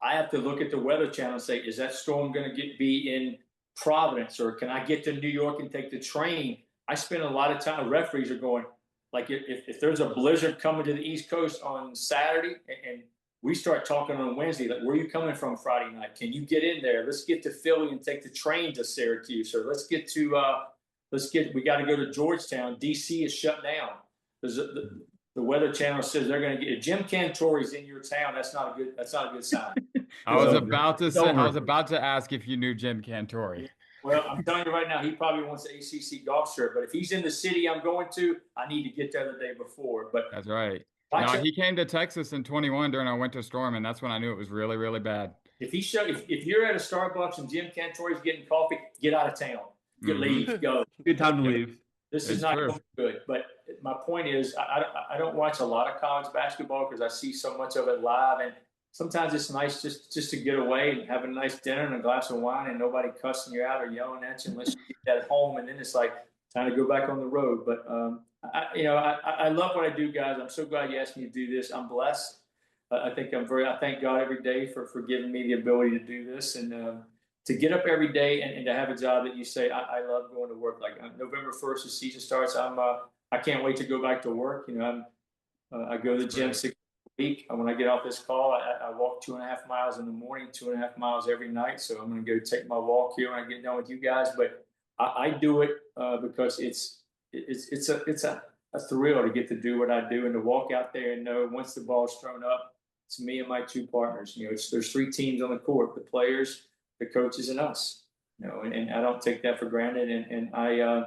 I have to look at the Weather Channel and say, is that storm going to be in Providence, or can I get to New York and take the train? I spend a lot of time, referees are going, like, if there's a blizzard coming to the East Coast on Saturday and we start talking on Wednesday, like, where are you coming from Friday night? Can you get in there? Let's get to Philly and take the train to Syracuse, or we got to go to Georgetown. DC is shut down. The Weather Channel says they're going to get Jim Cantori's in your town. That's not a good sign. I was about to ask if you knew Jim Cantori. Well, I'm telling you right now, he probably wants an ACC golf shirt. But if he's in the city I'm going to, I need to get there the day before. But that's right. No, he came to Texas in 21 during our winter storm, and that's when I knew it was really, really bad. If you're at a Starbucks and Jim Cantori's getting coffee, get out of town. Leave, go. Good time to leave. This is not going good. But my point is, I don't watch a lot of college basketball because I see so much of it live, and sometimes it's nice just to get away and have a nice dinner and a glass of wine and nobody cussing you out or yelling at you unless you get at home, and then it's like time to go back on the road. But I love what I do, guys. I'm so glad you asked me to do this. I'm blessed. I thank God every day for giving me the ability to do this, and to get up every day and to have a job that you say, I love going to work. Like November 1st, the season starts. I can't wait to go back to work. I go to the gym 6 days a week. When I get off this call, I walk 2.5 miles in the morning, 2.5 miles every night. So I'm going to go take my walk here when I get done with you guys. But I do it because it's a thrill to get to do what I do and to walk out there and know once the ball's thrown up, it's me and my two partners. There's 3 teams on the court: the players, the coaches, and us. And I don't take that for granted. And I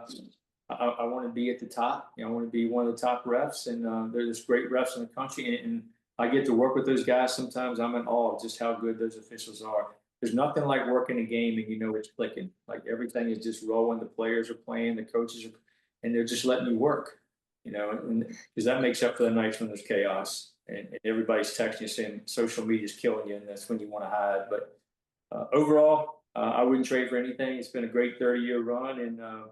want to be at the top. I want to be one of the top refs. And there's great refs in the country, and I get to work with those guys. Sometimes I'm in awe of just how good those officials are. There's nothing like working a game and it's clicking. Like everything is just rolling. The players are playing, the coaches are, and they're just letting you work. Because that makes up for the nights when there's chaos and everybody's texting you saying social media is killing you, and that's when you want to hide. But overall, I wouldn't trade for anything. It's been a great 30-year run, and a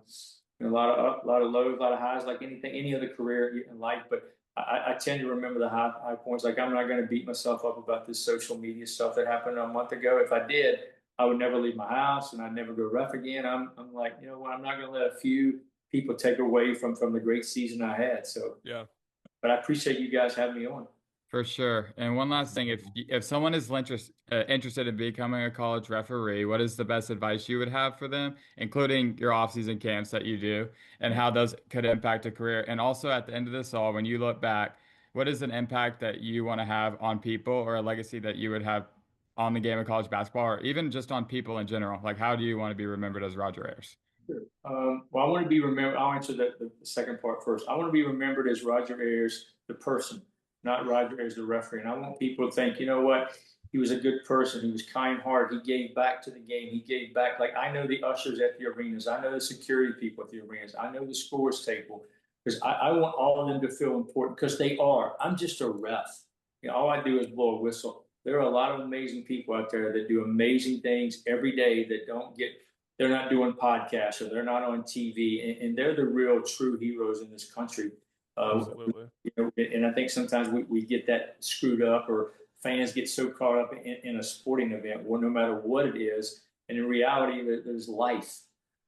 lot of up, a lot of lows, a lot of highs, like any other career in life. But I tend to remember the high points. Like, I'm not going to beat myself up about this social media stuff that happened a month ago. If I did, I would never leave my house and I'd never go ref again. I'm like, you know what? I'm not going to let a few people take away from the great season I had. So yeah. But I appreciate you guys having me on. For sure. And one last thing, if someone is interested in becoming a college referee, what is the best advice you would have for them, including your off-season camps that you do, and how those could impact a career? And also, at the end of this all, when you look back, what is an impact that you want to have on people, or a legacy that you would have on the game of college basketball, or even just on people in general? Like, how do you want to be remembered as Roger Ayers? Sure. Well, I want to be remembered. I'll answer the second part first. I want to be remembered as Roger Ayers, the person, not Roger Ayers, the referee. And I want people to think, you know what? He was a good person. He was kind-hearted. He gave back to the game. He gave back. Like, I know the ushers at the arenas. I know the security people at the arenas. I know the scores table, because I want all of them to feel important, because they are. I'm just a ref. All I do is blow a whistle. There are a lot of amazing people out there that do amazing things every day that they're not doing podcasts, or they're not on TV, and they're the real true heroes in this country. Absolutely. And I think sometimes we get that screwed up, or fans get so caught up in a sporting event, well, no matter what it is. And in reality, there's life,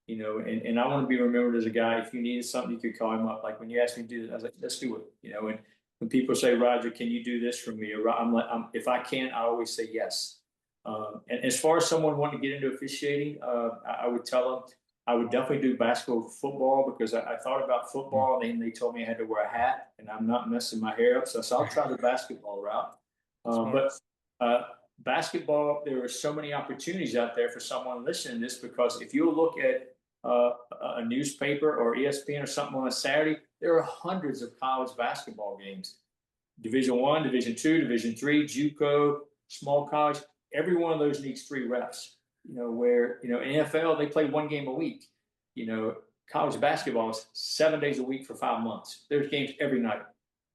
and I want to be remembered as a guy. If you needed something, you could call him up. Like when you asked me to do this, I was like, let's do it, and when people say, Roger, can you do this for me? Or I'm like, if I can, I always say yes. And as far as someone wanting to get into officiating, I would tell them, I would definitely do basketball, football, because I thought about football, and then they told me I had to wear a hat, and I'm not messing my hair up. So I'll try the basketball route. But basketball, there are so many opportunities out there for someone listening to this, because if you look at a newspaper or ESPN or something on a Saturday, there are hundreds of college basketball games. Division I, Division II, Division III, JUCO, small college. Every one of those needs 3 refs. Where NFL, they play 1 game a week. College basketball is 7 days a week for 5 months. There's games every night.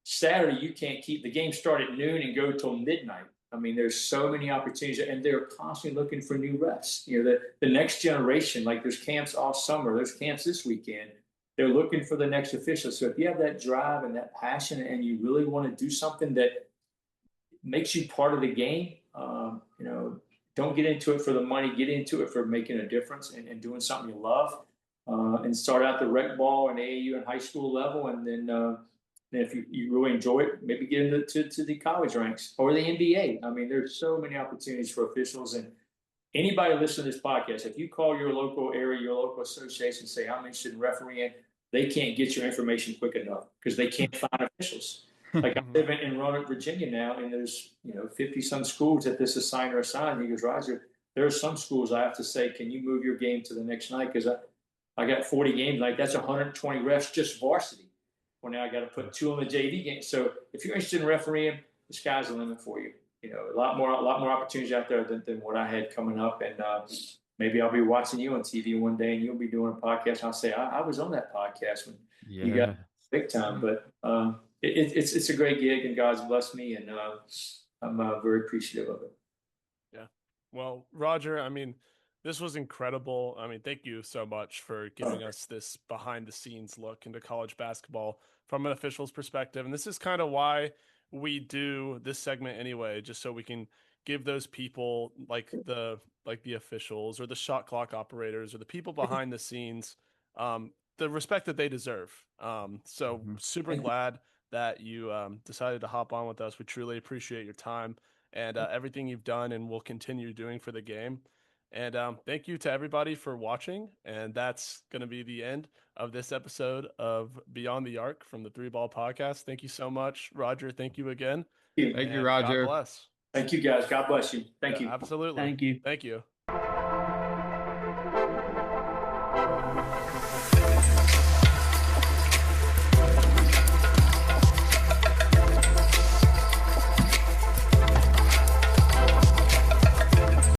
Saturday, you can't keep the game start at noon and go till midnight. I mean, there's so many opportunities, and they're constantly looking for new refs. The next generation, like there's camps all summer, there's camps this weekend. They're looking for the next official. So if you have that drive and that passion, and you really want to do something that makes you part of the game, don't get into it for the money. Get into it for making a difference and doing something you love. And start out the rec ball and AAU and high school level, and then if you really enjoy it, maybe get into the college ranks or the NBA. I mean, there's so many opportunities for officials. And anybody listening to this podcast, if you call your local area, your local association, and say, I'm interested in refereeing, they can't get your information quick enough because they can't find officials. Like I live in Roanoke, Virginia now, and there's 50-some schools that this assigner assigned. He goes, Roger, there are some schools I have to say, can you move your game to the next night? Because I got 40 games, like that's 120 refs just varsity. Well, now I got to put 2 on the JV game. So if you're interested in refereeing, the sky's the limit for you. A lot more opportunities out there than what I had coming up. And maybe I'll be watching you on TV one day, and you'll be doing a podcast. I'll say I was on that podcast when you got big time. But it's a great gig, and God's blessed me, and I'm very appreciative of it. Yeah. Well, Roger, I mean, this was incredible. I mean, thank you so much for giving us this behind the scenes look into college basketball from an official's perspective. And this is kind of why we do this segment anyway, just so we can give those people like the officials or the shot clock operators or the people behind the scenes the respect that they deserve. So super glad that you decided to hop on with us. We truly appreciate your time and everything you've done and will continue doing for the game. And thank you to everybody for watching. And that's going to be the end of this episode of Beyond the Arc from the Three Ball Podcast. Thank you so much, Roger. Thank you again. Thank you, Roger. God bless. Thank you, guys. God bless you. Thank you. Absolutely. Thank you. Thank you.